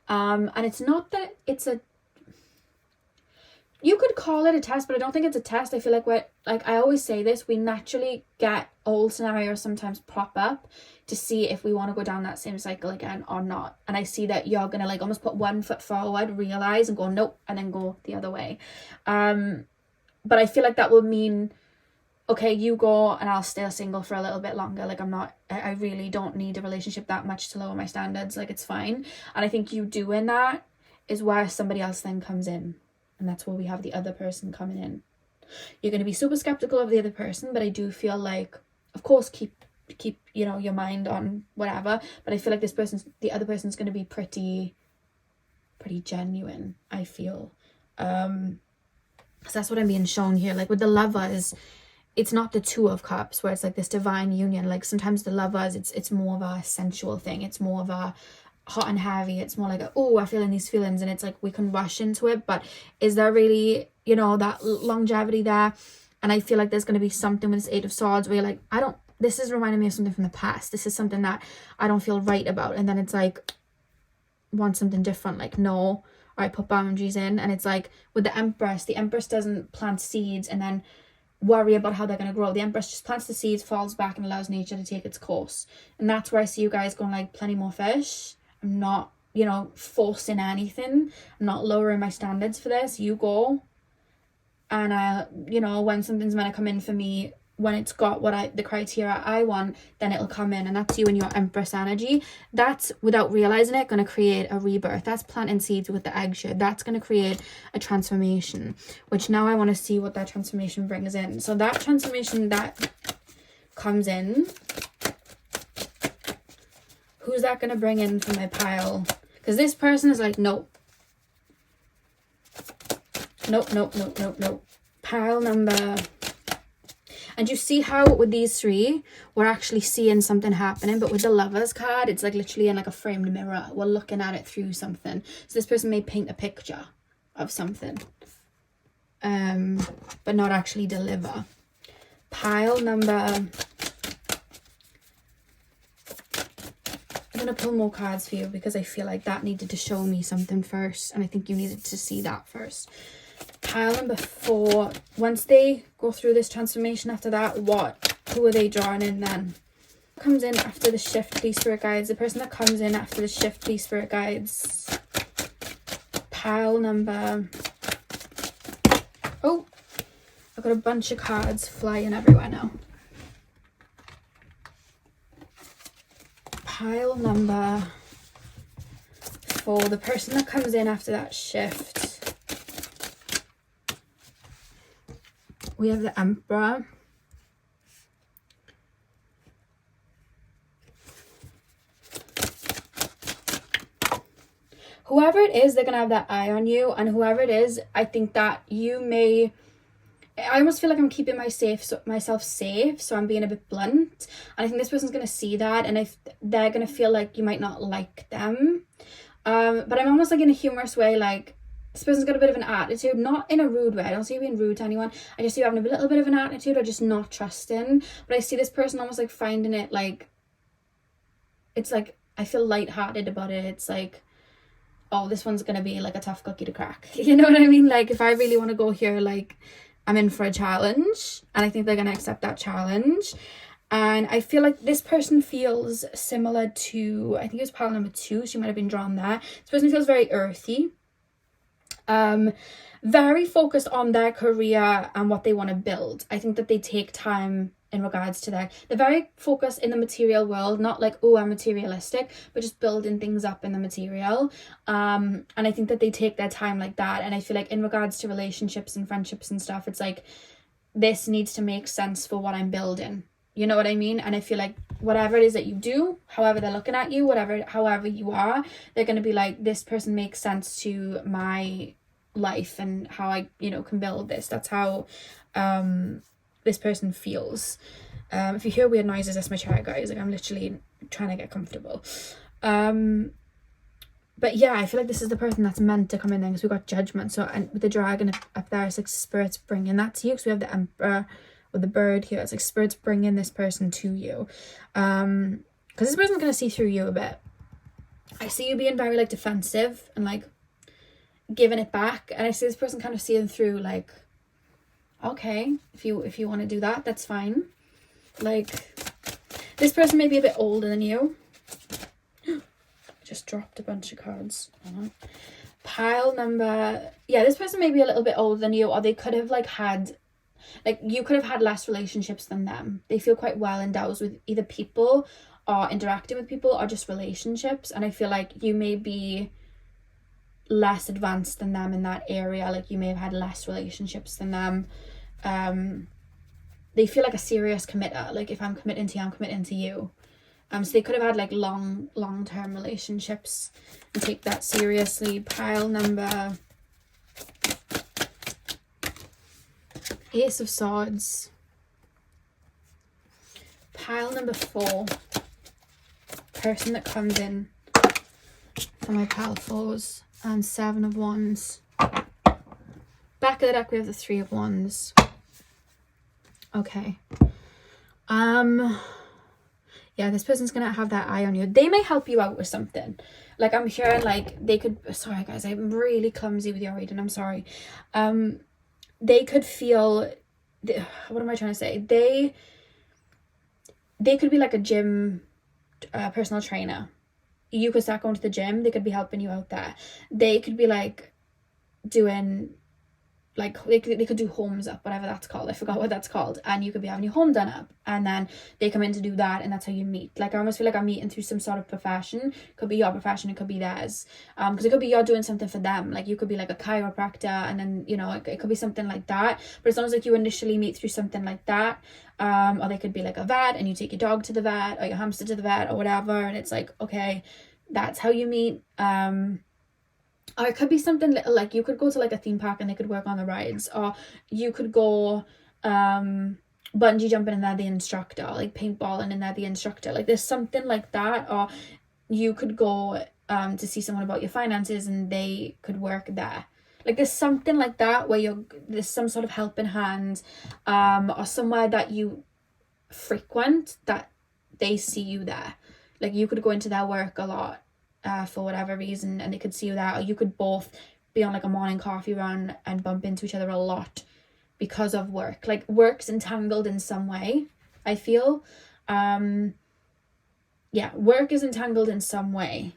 And it's not that it's a, you could call it a test, but I don't think it's a test. I feel like I always say this, we naturally get old scenarios sometimes pop up to see if we want to go down that same cycle again or not. And I see that you're gonna like almost put one foot forward, realize, and go nope, and then go the other way. But I feel like that will mean, okay, you go and I'll stay single for a little bit longer. Like, I really don't need a relationship that much to lower my standards. Like, it's fine. And I think you doing that is where somebody else then comes in, and that's where we have the other person coming in. You're going to be super skeptical of the other person, but I do feel like, of course, keep you know, your mind on whatever, but I feel like the other person's going to be pretty genuine, I feel. So that's what I'm being shown here. Like, with the Lovers, it's not the Two of Cups where it's like this divine union. Like, sometimes the Lovers, it's more of a sensual thing, it's more of a hot and heavy, it's more like I'm feeling these feelings, and it's like we can rush into it, but is there really, you know, that longevity there? And I feel like there's going to be something with this Eight of Swords where you're like, this is reminding me of something from the past, this is something that I don't feel right about, and then it's like, want something different, like, no, or I put boundaries in. And it's like with the Empress doesn't plant seeds and then worry about how they're going to grow. The Empress just plants the seeds, falls back, and allows nature to take its course. And that's where I see you guys going like, plenty more fish. I'm not, you know, forcing anything, I'm not lowering my standards for this. You go, and you know, when something's meant to come in for me, when it's got the criteria I want, then it'll come in. And that's you and your Empress energy. That's, without realizing it, going to create a rebirth. That's planting seeds with the egg shit. That's going to create a transformation, which now I want to see what that transformation brings in. So that transformation that comes in, who's that going to bring in from my pile? Because this person is like, nope. Nope. Pile number. And you see how with these three, we're actually seeing something happening. But with the Lovers card, it's like literally in like a framed mirror. We're looking at it through something. So this person may paint a picture of something, but not actually deliver. Pile number. I'm going to pull more cards for you because I feel like that needed to show me something first. And I think you needed to see that first. Pile number 4, once they go through this transformation after that, who are they drawing in then? Comes in after the shift, please, spirit guides. The person that comes in after the shift, please, spirit guides. Pile number... Oh, I've got a bunch of cards flying everywhere now. Pile number 4, the person that comes in after that shift. We have the Emperor. Whoever it is, they're going to have that eye on you. And whoever it is, I think that you may... I almost feel like I'm keeping myself safe, so I'm being a bit blunt. And I think this person's going to see that, and if they're going to feel like you might not like them. But I'm almost like in a humorous way, like, this person's got a bit of an attitude, not in a rude way. I don't see you being rude to anyone. I just see you having a little bit of an attitude, or just not trusting. But I see this person almost like finding it, like, it's like, I feel lighthearted about it. It's like, oh, this one's going to be like a tough cookie to crack. You know what I mean? Like, if I really want to go here, like, I'm in for a challenge, and I think they're going to accept that challenge. And I feel like this person feels similar to, I think it was pile number 2. She might have been drawn there. This person feels very earthy. Very focused on their career and what they want to build. I think that they take time in regards to that. They're very focused in the material world, not like, oh, I'm materialistic, but just building things up in the material. And I think that they take their time like that. And I feel like in regards to relationships and friendships and stuff, it's like, this needs to make sense for what I'm building. You know what I mean? And I feel like whatever it is that you do, however they're looking at you, however you are, they're going to be like, this person makes sense to my life and how I, can build this. That's how this person feels. If you hear weird noises, that's my chair, guys. Like, I'm literally trying to get comfortable. But yeah, I feel like this is the person that's meant to come in there, because we've got Judgment. So, and with the dragon up there, it's like spirits bringing that to you. So we have the Emperor with the bird here. It's like spirits bringing this person to you. Because this person's going to see through you a bit. I see you being very, like, defensive and, like, giving it back. And I see this person kind of seeing through, like, okay, if you want to do that, that's fine. Like, this person may be a bit older than you. Just dropped a bunch of cards. Pile number... Yeah, this person may be a little bit older than you, or they could have, like, had... Like, you could have had less relationships than them. They feel quite well endowed with either people or interacting with people or just relationships. And I feel like you may be less advanced than them in that area. Like, you may have had less relationships than them. They feel like a serious committer. Like, if I'm committing to you, I'm committing to you. So they could have had, like, long-term relationships and take that seriously. Pile number... Ace of Swords. Pile number 4. Person that comes in for my pile 4s. And 7 of Wands. Back of the deck, we have the 3 of Wands. Okay. Yeah, this person's gonna have that eye on you. They may help you out with something. Like, I'm hearing, like, they could... Sorry, guys, I'm really clumsy with your reading. I'm sorry. They could feel... What am I trying to say? They could be like a gym personal trainer. You could start going to the gym. They could be helping you out there. They could be, like, doing... Like, they could do homes up, whatever that's called. I forgot what that's called. And you could be having your home done up. And then they come in to do that, and that's how you meet. Like, I almost feel like I'm meeting through some sort of profession. It could be your profession, it could be theirs. Because it could be you're doing something for them. Like, you could be like a chiropractor, and then, it could be something like that. But it's almost like you initially meet through something like that. Or they could be like a vet, and you take your dog to the vet, or your hamster to the vet, or whatever. And it's like, okay, that's how you meet. Or it could be something little, like, you could go to, like, a theme park and they could work on the rides. Or you could go bungee jumping and they're the instructor. Like, paintballing and they're the instructor. Like, there's something like that. Or you could go to see someone about your finances and they could work there. Like, there's something like that where there's some sort of helping hand. Or somewhere that you frequent that they see you there. Like, you could go into their work a lot. For whatever reason, and they could see you there, or you could both be on, like, a morning coffee run and bump into each other a lot because of work. Like, work's entangled in some way, I feel. yeah, work is entangled in some way.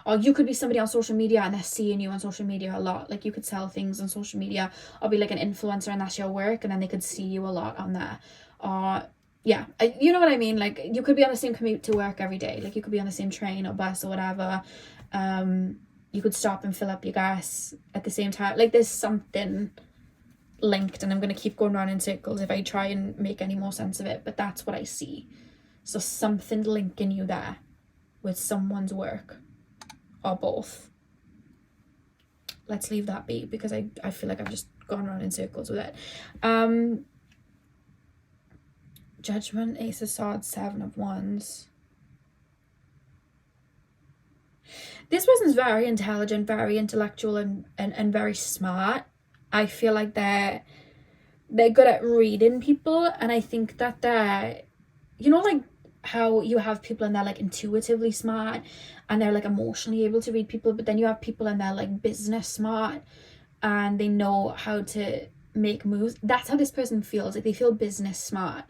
Or you could be somebody on social media and they're seeing you on social media a lot. Like you could sell things on social media or be like an influencer and that's your work, and then they could see you a lot on there. Or yeah, you know what I mean? Like you could be on the same commute to work every day. Like you could be on the same train or bus or whatever. You could stop and fill up your gas at the same time. Like there's something linked, and I'm going to keep going around in circles if I try and make any more sense of it, but that's what I see. So something linking you there with someone's work. Or both. Let's leave that be, because I feel like I've just gone around in circles with it. Judgment, Ace of Swords, Seven of Wands. This person's very intelligent, very intellectual, and very smart. I feel like they're good at reading people, and I think that they're, you know, like how you have people and they're like intuitively smart and they're like emotionally able to read people, but then you have people and they're like business smart and they know how to make moves. That's how this person feels. Like they feel business smart,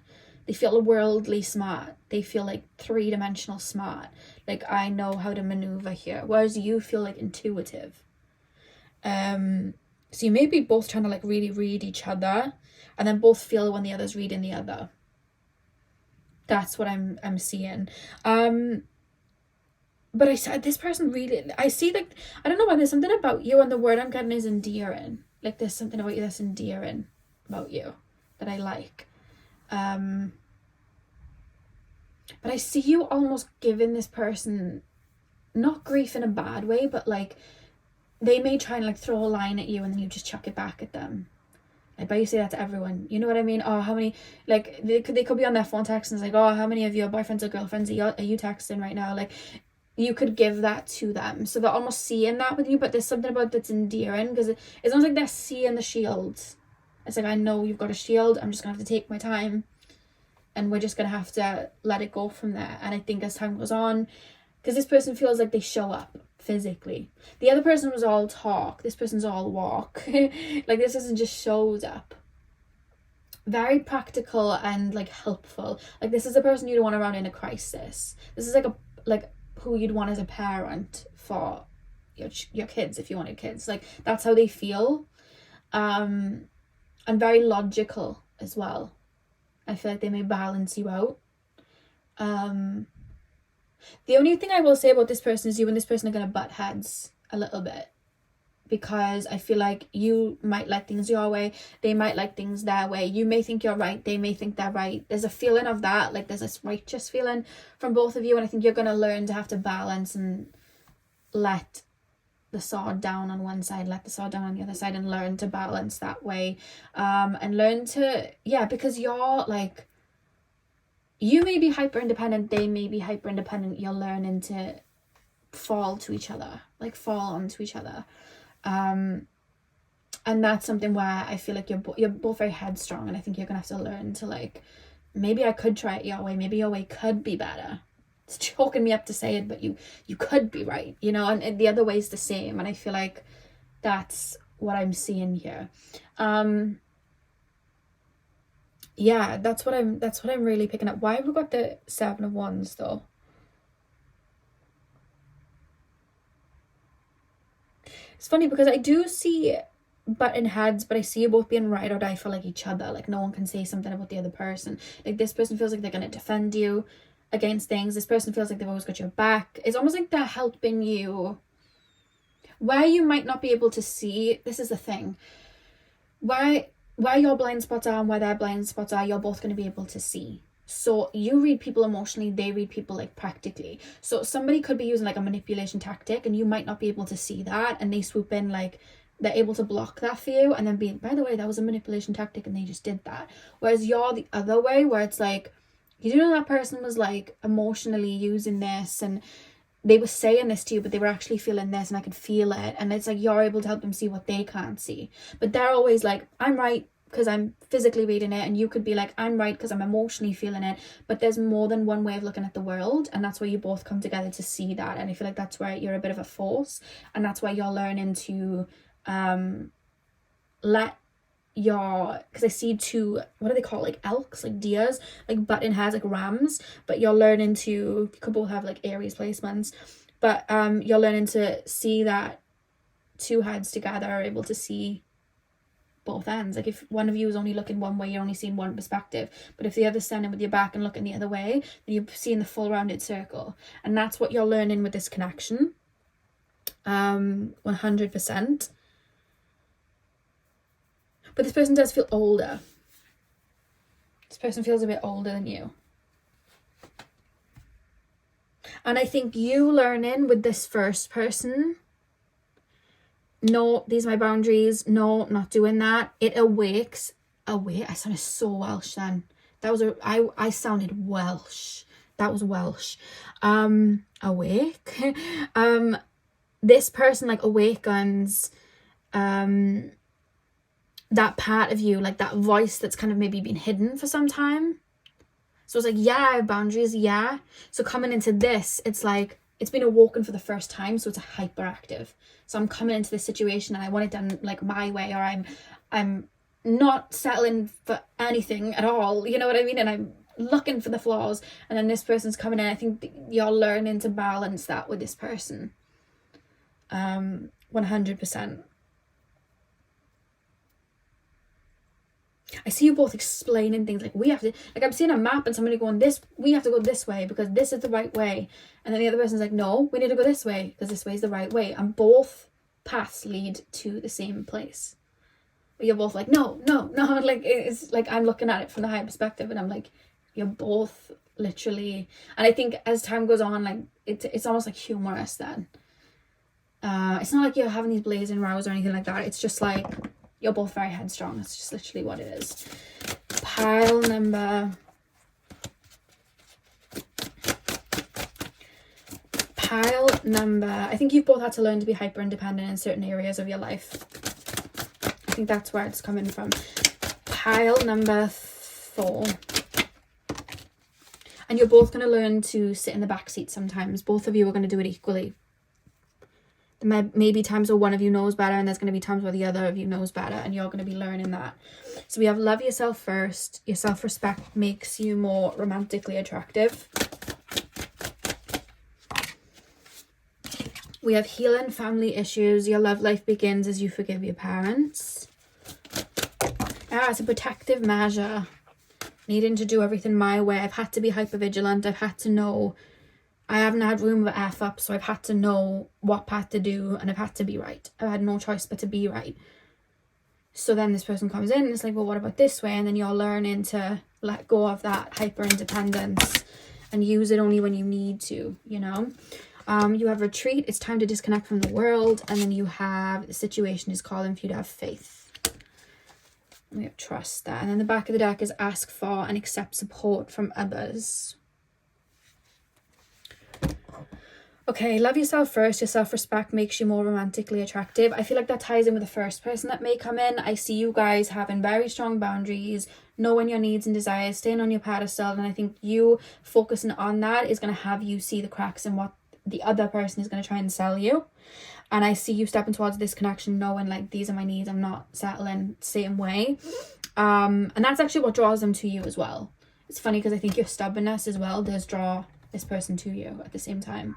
they feel worldly smart, they feel like three-dimensional smart, like I know how to maneuver here, whereas you feel like intuitive. So you may be both trying to like really read each other and then both feel when the other's reading the other. That's what I'm seeing. But I said this person really, I see like, I don't know why, there's something about you, and the word I'm getting is endearing. Like there's something about you that's endearing about you that I like. But I see you almost giving this person, not grief in a bad way, but like they may try and like throw a line at you and then you just chuck it back at them. I bet you say that to everyone. You know what I mean? Oh, how many, like, they could be on their phone texting. It's like, oh, how many of your boyfriends or girlfriends are you texting right now? Like, you could give that to them. So they're almost seeing that with you, but there's something about that's endearing, because it's almost like they're seeing the shield. It's like, I know you've got a shield. I'm just going to have to take my time. And we're just going to have to let it go from there. And I think as time goes on, because this person feels like they show up physically. The other person was all talk. This person's all walk. Like this person just shows up. Very practical and like helpful. Like this is a person you'd want around in a crisis. This is like who you'd want as a parent for your kids if you wanted kids. Like that's how they feel. And very logical as well. I feel like they may balance you out. The only thing I will say about this person is you and this person are going to butt heads a little bit, because I feel like you might like things your way, they might like things their way. You may think you're right, they may think they're right. There's a feeling of that, like there's this righteous feeling from both of you, and I think you're going to learn to have to balance and let the sword down on one side, let the sword down on the other side, and learn to balance that way. And learn to, because you're like, you may be hyper independent, they may be hyper independent. You're learning to fall to each other, like fall onto each other. And that's something where I feel like you're both very headstrong, and I think you're gonna have to learn to like, maybe I could try it your way, maybe your way could be better. It's choking me up to say it, but you could be right, you know, and the other way is the same. And I feel like that's what I'm seeing here. Yeah, that's what I'm really picking up. Why have we got the Seven of Wands though? It's funny because I do see button heads, but I see you both being ride or die for like each other. Like no one can say something about the other person. Like this person feels like they're gonna defend you against things. This person feels like they've always got your back. It's almost like they're helping you where you might not be able to see. This is the thing. Where your blind spots are and where their blind spots are, you're both going to be able to see. So you read people emotionally, they read people like practically. So somebody could be using like a manipulation tactic and you might not be able to see that, and they swoop in, like they're able to block that for you and then be, by the way, that was a manipulation tactic and they just did that. Whereas you're the other way, where it's like, you know, that person was like emotionally using this and they were saying this to you, but they were actually feeling this and I could feel it. And it's like you're able to help them see what they can't see. But they're always like, I'm right because I'm physically reading it. And you could be like, I'm right because I'm emotionally feeling it. But there's more than one way of looking at the world. And that's where you both come together to see that. And I feel like that's where you're a bit of a force. And that's why you're learning to let because I see two, what do they call, like elks, like deers, like button heads, like rams, but you're learning to, you could both have like Aries placements, but you're learning to see that two heads together are able to see both ends. Like if one of you is only looking one way, you're only seeing one perspective, but if the other's standing with your back and looking the other way, then you're seeing the full rounded circle. And that's what you're learning with this connection. 100%. But this person does feel older. This person feels a bit older than you. And I think you learning with this first person, no, these are my boundaries, no, not doing that. It awakes. I sounded so Welsh then. That was I sounded Welsh. That was Welsh. Awake. This person like awakens that part of you, like that voice that's kind of maybe been hidden for some time. So it's like, yeah, I have boundaries, yeah. So coming into this, it's like, it's been awoken for the first time, so it's a hyperactive. So I'm coming into this situation and I want it done like my way, or I'm not settling for anything at all, you know what I mean? And I'm looking for the flaws, and then this person's coming in. I think you're learning to balance that with this person. 100%. I see you both explaining things like, we have to, like I'm seeing a map and somebody going this, we have to go this way because this is the right way, and then the other person's like, no, we need to go this way because this way is the right way, and both paths lead to the same place. But you're both like, no, like it's like I'm looking at it from the higher perspective, and I'm like, you're both literally, and I think as time goes on, like it's almost like humorous then. It's not like you're having these blazing rows or anything like that. It's just like you're both very headstrong. That's just literally what it is. Pile number... I think you've both had to learn to be hyper independent in certain areas of your life. I think that's where it's coming from. Pile number 4. And you're both going to learn to sit in the back seat sometimes. Both of you are going to do it equally. There may be times where one of you knows better, and there's going to be times where the other of you knows better, and you're going to be learning that. So we have love yourself first. Your self-respect makes you more romantically attractive. We have healing family issues. Your love life begins as you forgive your parents. It's a protective measure. Needing to do everything my way. I've had to be hypervigilant. I've had to know. I haven't had room for F up, so I've had to know what path to do, and I've had to be right. I've had no choice but to be right. So then this person comes in and it's like, well, what about this way? And then you're learning to let go of that hyper independence and use it only when you need to, you know. You have retreat. It's time to disconnect from the world. And then you have the situation is calling for you to have faith. We have trust there. And then the back of the deck is ask for and accept support from others. Okay, love yourself first. Your self-respect makes you more romantically attractive. I feel like that ties in with the first person that may come in. I see you guys having very strong boundaries, knowing your needs and desires, staying on your pedestal. And I think you focusing on that is going to have you see the cracks in what the other person is going to try and sell you. And I see you stepping towards this connection knowing like, these are my needs. I'm not settling same way. And that's actually what draws them to you as well. It's funny because I think your stubbornness as well does draw this person to you at the same time.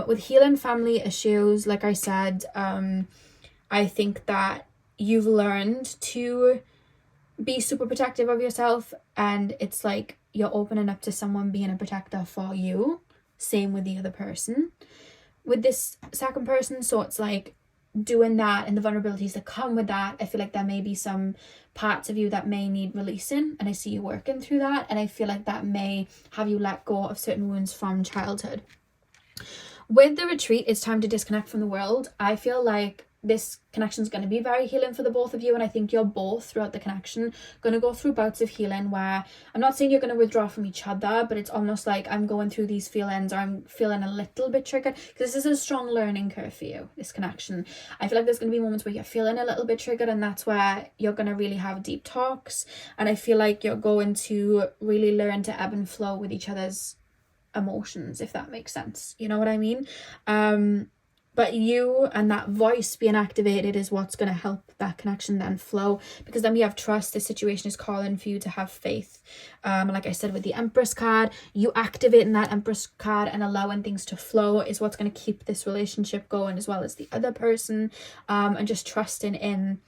With healing family issues, like I said, I think that you've learned to be super protective of yourself, and it's like you're opening up to someone being a protector for you. Same with the other person, with this second person. So it's like doing that and the vulnerabilities that come with that. I feel like there may be some parts of you that may need releasing, and I see you working through that, and I feel like that may have you let go of certain wounds from childhood. With the retreat, it's time to disconnect from the world. I feel like this connection is going to be very healing for the both of you, and I think you're both throughout the connection going to go through bouts of healing where I'm not saying you're going to withdraw from each other, but it's almost like I'm going through these feelings, or I'm feeling a little bit triggered, because this is a strong learning curve for you, this connection. I feel like there's going to be moments where you're feeling a little bit triggered, and that's where you're going to really have deep talks, and I feel like you're going to really learn to ebb and flow with each other's emotions, if that makes sense, you know what I mean. But you and that voice being activated is what's going to help that connection then flow, because then we have trust. This situation is calling for you to have faith. Like I said with the Empress card, you activating that Empress card and allowing things to flow is what's going to keep this relationship going, as well as the other person, and just trusting in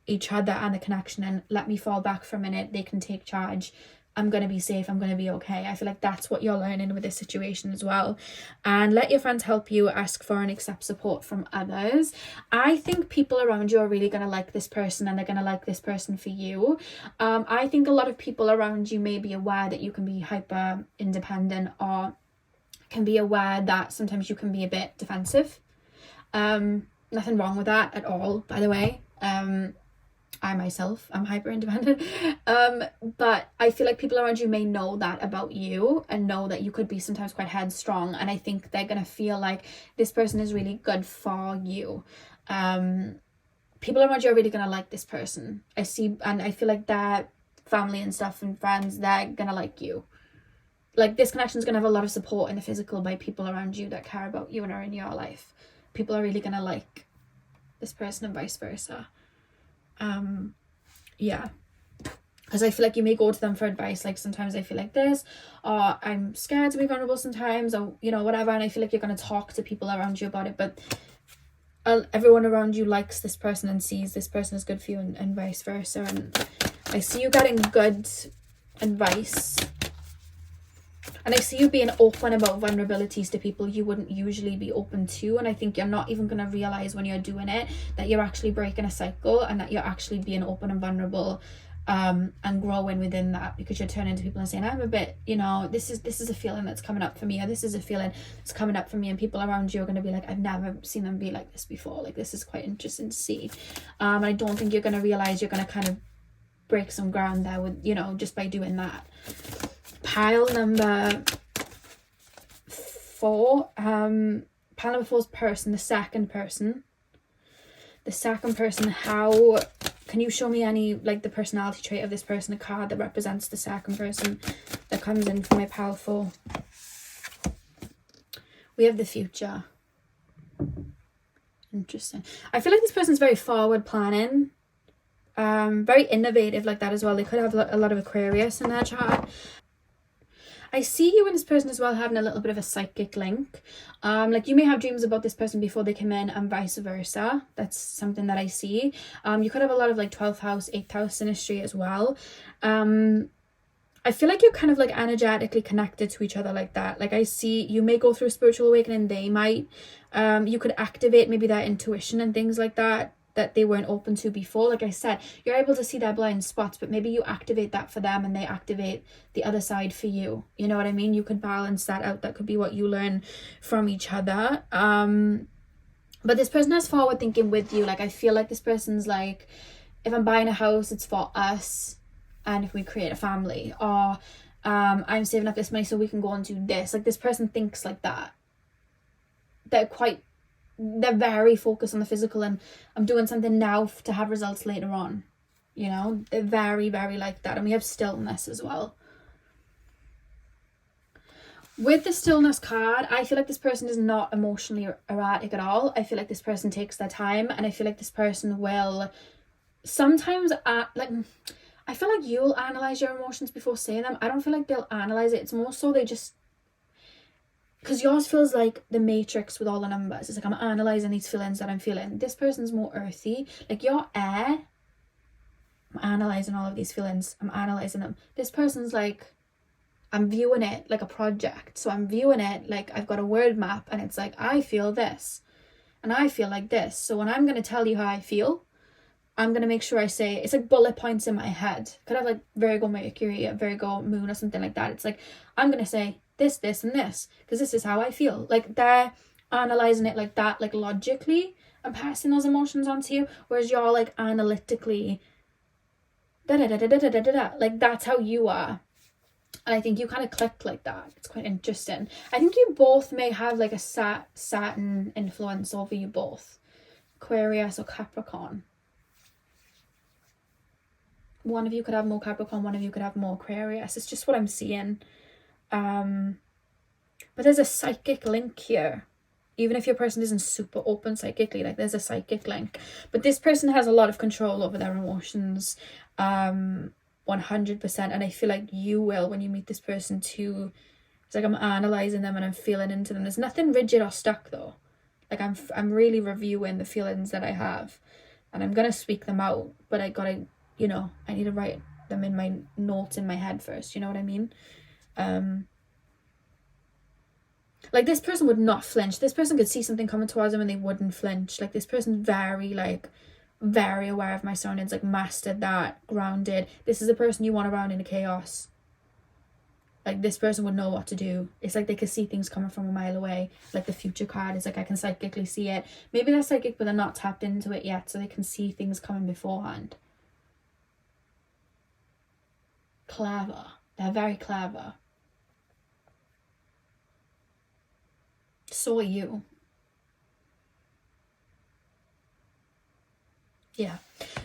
each other and the connection, and let me fall back for a minute, they can take charge, I'm going to be safe, I'm going to be okay. I feel like that's what you're learning with this situation as well. And let your friends help you, ask for and accept support from others. I think people around you are really going to like this person, and they're going to like this person for you. I think a lot of people around you may be aware that you can be hyper independent, or can be aware that sometimes you can be a bit defensive. Nothing wrong with that at all, by the way. I myself am hyper independent, but I feel like people around you may know that about you, and know that you could be sometimes quite headstrong, and I think they're gonna feel like this person is really good for you. People around you are really gonna like this person, I see, and I feel like their family and stuff and friends, they're gonna like you. Like, this connection is gonna have a lot of support in the physical by people around you that care about you and are in your life. People are really gonna like this person, and vice versa. Yeah, because I feel like you may go to them for advice, like, sometimes I feel like this, or I'm scared to be vulnerable sometimes, or, you know, whatever, and I feel like you're going to talk to people around you about it, but everyone around you likes this person and sees this person as good for you, and vice versa. And I see you getting good advice, and I see you being open about vulnerabilities to people you wouldn't usually be open to. And I think you're not even going to realize when you're doing it that you're actually breaking a cycle, and that you're actually being open and vulnerable, and growing within that, because you're turning to people and saying, I'm a bit, you know, this is a feeling that's coming up for me, or this is a feeling that's coming up for me. And people around you are going to be like, I've never seen them be like this before. Like, this is quite interesting to see. And I don't think you're going to realize you're going to kind of break some ground there with, you know, just by doing that. Pile number 4, pile number 4 is person, the second person. The second person, how can you show me any, like, the personality trait of this person, a card that represents the second person that comes in for my pile 4? We have the future. Interesting. I feel like this person's very forward planning, very innovative like that as well. They could have a lot of Aquarius in their chart. I see you and this person as well having a little bit of a psychic link. Like, you may have dreams about this person before they come in, and vice versa. That's something that I see. You could have a lot of, like, 12th house, 8th house synastry as well. I feel like you're kind of, like, energetically connected to each other like that. Like, I see you may go through a spiritual awakening, they might. You could activate maybe their intuition and things like that they weren't open to before. Like I said, you're able to see their blind spots, but maybe you activate that for them and they activate the other side for you. You know what I mean? You could balance that out. That could be what you learn from each other. But this person has forward thinking with you. Like, I feel like this person's like, if I'm buying a house, it's for us, and if we create a family, or I'm saving up this money so we can go and do this. Like, this person thinks like that. They're very focused on the physical, and I'm doing something now to have results later on. You know, they're very, very like that. And we have stillness as well. With the stillness card, I feel like this person is not emotionally erratic at all. I feel like this person takes their time, and I feel like this person will sometimes, I feel like you'll analyze your emotions before saying them. I don't feel like they'll analyze it. It's more so they just, because yours feels like the Matrix with all the numbers. It's like, I'm analysing these feelings that I'm feeling. This person's more earthy. Like, your air, I'm analysing all of these feelings. I'm analysing them. This person's like, I'm viewing it like a project. So I'm viewing it like I've got a word map, and it's like, I feel this, and I feel like this. So when I'm going to tell you how I feel, I'm going to make sure I say, it's like bullet points in my head. Could have like Virgo Mercury, Virgo Moon, or something like that. It's like, I'm going to say, this, and this, because this is how I feel. Like, they're analysing it like that, like logically, and passing those emotions onto you, whereas you're like analytically like, that's how you are. And I think you kind of click like that. It's quite interesting. I think you both may have like a Saturn influence over you both, Aquarius or Capricorn. One of you could have more Capricorn, one of you could have more Aquarius. It's just what I'm seeing. But there's a psychic link here. even if your person isn't super open psychically, like there's a psychic link, but this person has a lot of control over their emotions, 100%. And I feel like you will when you meet this person too. It's like I'm analyzing them and I'm feeling into them. There's nothing rigid or stuck though. Like I'm really reviewing the feelings that I have, and I'm gonna speak them out, but I gotta, you know, I need to write them in my notes in my head first, you know what I mean? Like this person would not flinch. This person could see something coming towards them and they wouldn't flinch. Like this person's very aware of my surroundings, like mastered that, grounded. This is a person you want around in the chaos. Like this person would know what to do. It's like they could see things coming from a mile away. Like the future card is like I can psychically see it. Maybe they're psychic but they're not tapped into it yet, so they can see things coming beforehand. Clever. They're very clever. So are you. Yeah,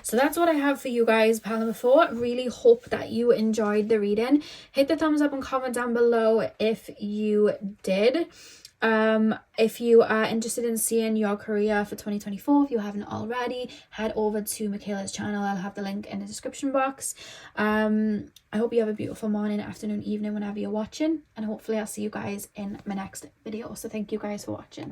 so that's what I have for you guys, pile number 4. Really hope that you enjoyed the reading. Hit the thumbs up and comment down below if you did. If you are interested in seeing your career for 2024, if you haven't already, head over to Michaela's channel. I'll have the link in the description box. I hope you have a beautiful morning, afternoon, evening, whenever you're watching, and hopefully I'll see you guys in my next video. So thank you guys for watching.